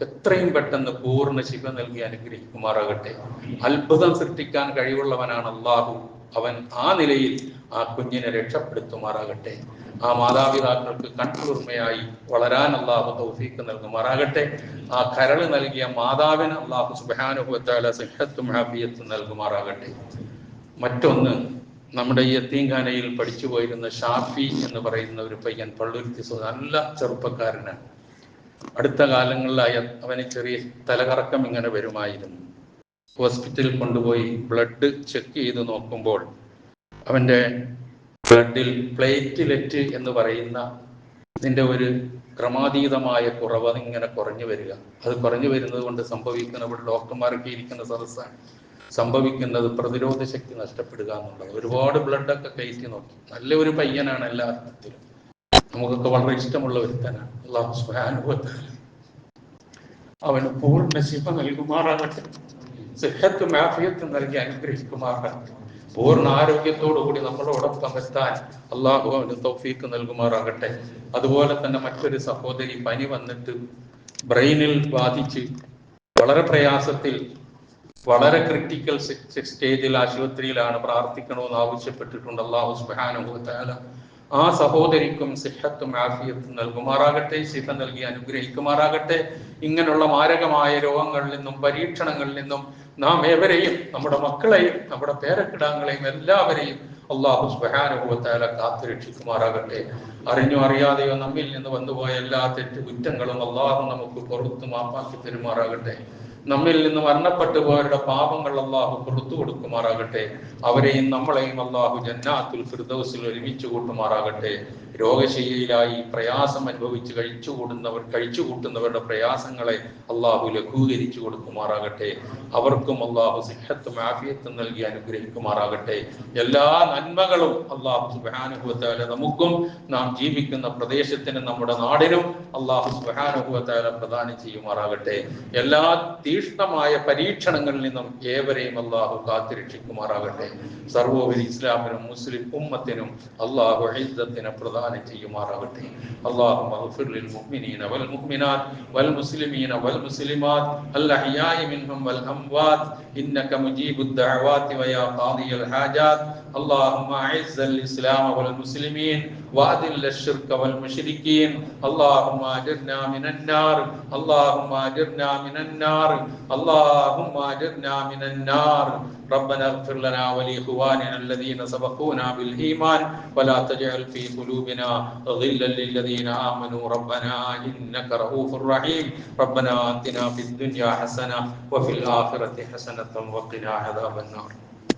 എത്രയും പെട്ടെന്ന് പൂർണ്ണ ശിഫ നൽകി അനുഗ്രഹിക്കുമാറാകട്ടെ. അത്ഭുതം സൃഷ്ടിക്കാൻ കഴിവുള്ളവനാണ് അല്ലാഹു. അവൻ ആ നിലയിൽ ആ കുഞ്ഞിനെ രക്ഷപ്പെടുത്തുമാറാകട്ടെ. ആ മാതാപിതാക്കൾക്ക് കൺകുളിർമയായി വളരാൻ അല്ലാഹു തൗഫീഖ് നൽകുമാറാകട്ടെ. ആ കരൾ നൽകിയ മാതാവിന് അല്ലാഹു സുബ്ഹാനഹു വ തആല സിഹ്ഹത്തും ആഫിയത്തും നൽകുമാറാകട്ടെ. മറ്റൊന്ന്, നമ്മുടെ ഈ യത്തീംഖാനയിൽ പഠിച്ചു പോയിരുന്ന ഷാഫി എന്ന് പറയുന്ന ഒരു പയ്യൻ, പള്ളുരുത്തി നല്ല ചെറുപ്പക്കാരനാണ്. അടുത്ത കാലങ്ങളിലായി അവന് ചെറിയ തലകറക്കം ഇങ്ങനെ വരുമായിരുന്നു. ഹോസ്പിറ്റലിൽ കൊണ്ടുപോയി ബ്ലഡ് ചെക്ക് ചെയ്ത് നോക്കുമ്പോൾ അവൻ്റെ ബ്ലഡിൽ പ്ലേറ്റ്ലെറ്റ് എന്ന് പറയുന്ന ഇതിൻ്റെ ഒരു ക്രമാതീതമായ കുറവ് ഇങ്ങനെ കുറഞ്ഞു വരിക. അത് കുറഞ്ഞു വരുന്നത് കൊണ്ട് സംഭവിക്കുന്ന, ഇവിടെ ഡോക്ടർമാരൊക്കെ ഇരിക്കുന്ന സദസ്സാണ്, സംഭവിക്കുന്നത് പ്രതിരോധ ശക്തി നഷ്ടപ്പെടുക എന്നുള്ളത്. ഒരുപാട് ബ്ലഡൊക്കെ കയറ്റി നോക്കി. നല്ല ഒരു പയ്യനാണ്, എല്ലാ അർത്ഥത്തിലും നമുക്കൊക്കെ വളരെ ഇഷ്ടമുള്ള ഒരുത്തനാണ്. അല്ലാഹു സുബ്ഹാനഹു വ തആല അവന് പൂർണ്ണ ശിഫ നൽകുമാറാകട്ടെ. സിഹ്ഹത്തും ആഫിയത്തും നൽകി അനുഗ്രഹിക്കുമാറാകട്ടെ. പൂർണ്ണ ആരോഗ്യത്തോടു കൂടി നമ്മളോടൊപ്പം എത്താൻ അള്ളാഹു അവന് തൗഫീഖ് നൽകുമാറാകട്ടെ. അതുപോലെ തന്നെ മറ്റൊരു സഹോദരി പനി വന്നിട്ട് ബ്രെയിനിൽ ബാധിച്ച് വളരെ പ്രയാസത്തിൽ, വളരെ ക്രിട്ടിക്കൽ സ്റ്റേജിൽ ആശുപത്രിയിലാണ്. പ്രാർത്ഥിക്കണമെന്ന് ആവശ്യപ്പെട്ടിട്ടുണ്ട്. അല്ലാഹു സുബ്ഹാനഹു വ തആല ആ സഹോദരിക്കും സിഹ്ഹത്തും ആഫിയത്തും നൽകുമാറാകട്ടെ. ശിഫ നൽകി അനുഗ്രഹിക്കുമാറാകട്ടെ. ഇങ്ങനെയുള്ള മാരകമായ രോഗങ്ങളിൽ നിന്നും പരീക്ഷണങ്ങളിൽ നിന്നും നാം ഏവരെയും, നമ്മുടെ മക്കളെയും നമ്മുടെ പേരക്കിടാങ്ങളെയും എല്ലാവരെയും അല്ലാഹു സുബ്ഹാനഹു വ തആല കാത്തുരക്ഷിക്കുമാറാകട്ടെ. അറിഞ്ഞോ അറിയാതെയോ നമ്മിൽ നിന്ന് വന്നുപോയ എല്ലാ തെറ്റുകുറ്റങ്ങളും അല്ലാഹു നമുക്ക് പുറത്തു മാപ്പാക്കി തരുമാറാകട്ടെ. നമ്മിൽ നിന്ന് മരണപ്പെട്ടു പോയവരുടെ പാപങ്ങൾ അള്ളാഹു പുറത്തു കൊടുക്കുമാറാകട്ടെ. അവരെയും നമ്മളെയും അള്ളാഹു ജന്നാത്തുൽ ഫിർദൗസിൽ ഒരുമിച്ച് കൂട്ടുമാറാകട്ടെ. രോഗശയ്യയിലായി പ്രയാസം അനുഭവിച്ച് കഴിച്ചുകൂട്ടുന്നവരുടെ പ്രയാസങ്ങളെ അള്ളാഹു ലഘൂകരിച്ചു കൊടുക്കുമാറാകട്ടെ. അവർക്കും അള്ളാഹു സിഹത്തും ആഫിയത്തും നൽകി അനുഗ്രഹിക്കുമാറാകട്ടെ. എല്ലാ നന്മകളും അള്ളാഹു സുബ്ഹാനഹു വ തആല നമുക്കും നാം ജീവിക്കുന്ന പ്രദേശത്തിനും നമ്മുടെ നാടിനും അള്ളാഹു സുബ്ഹാനഹു വ തആല പ്രദാനം ചെയ്യുമാറാകട്ടെ. എല്ലാ തീക്ഷ്ണമായ പരീക്ഷണങ്ങളിൽ നിന്നും ഏവരെയും അള്ളാഹു കാത്തുരക്ഷിക്കുമാറാകട്ടെ. സർവോപരി ഇസ്ലാമിനും മുസ്ലിം ഉമ്മത്തിനും അള്ളാഹു ഇസ്സത്തിനെ പ്രദാനം ചെയ്യുമാറാകട്ടെ. اللهم اغفر للمؤمنين والمؤمنات والمسلمين والمسلمات الأحياء منهم والأموات إنك مجيب الدعوات ويا قاضي الحاجات. اللهم أعز الإسلام والمسلمين وأذل الشرك والمشركين. اللهم أجرنا من النار. اللهم أجرنا من النار. اللهم أجرنا من النار. ربنا اغفر لنا ولإخواننا الذين سبقونا بالإيمان ولا تجعل في قلوبنا غلا للذين آمنوا ربنا إنك رؤوف رحيم. ربنا آتنا في الدنيا حسنة وفي الآخرة حسنة وقنا عذاب النار.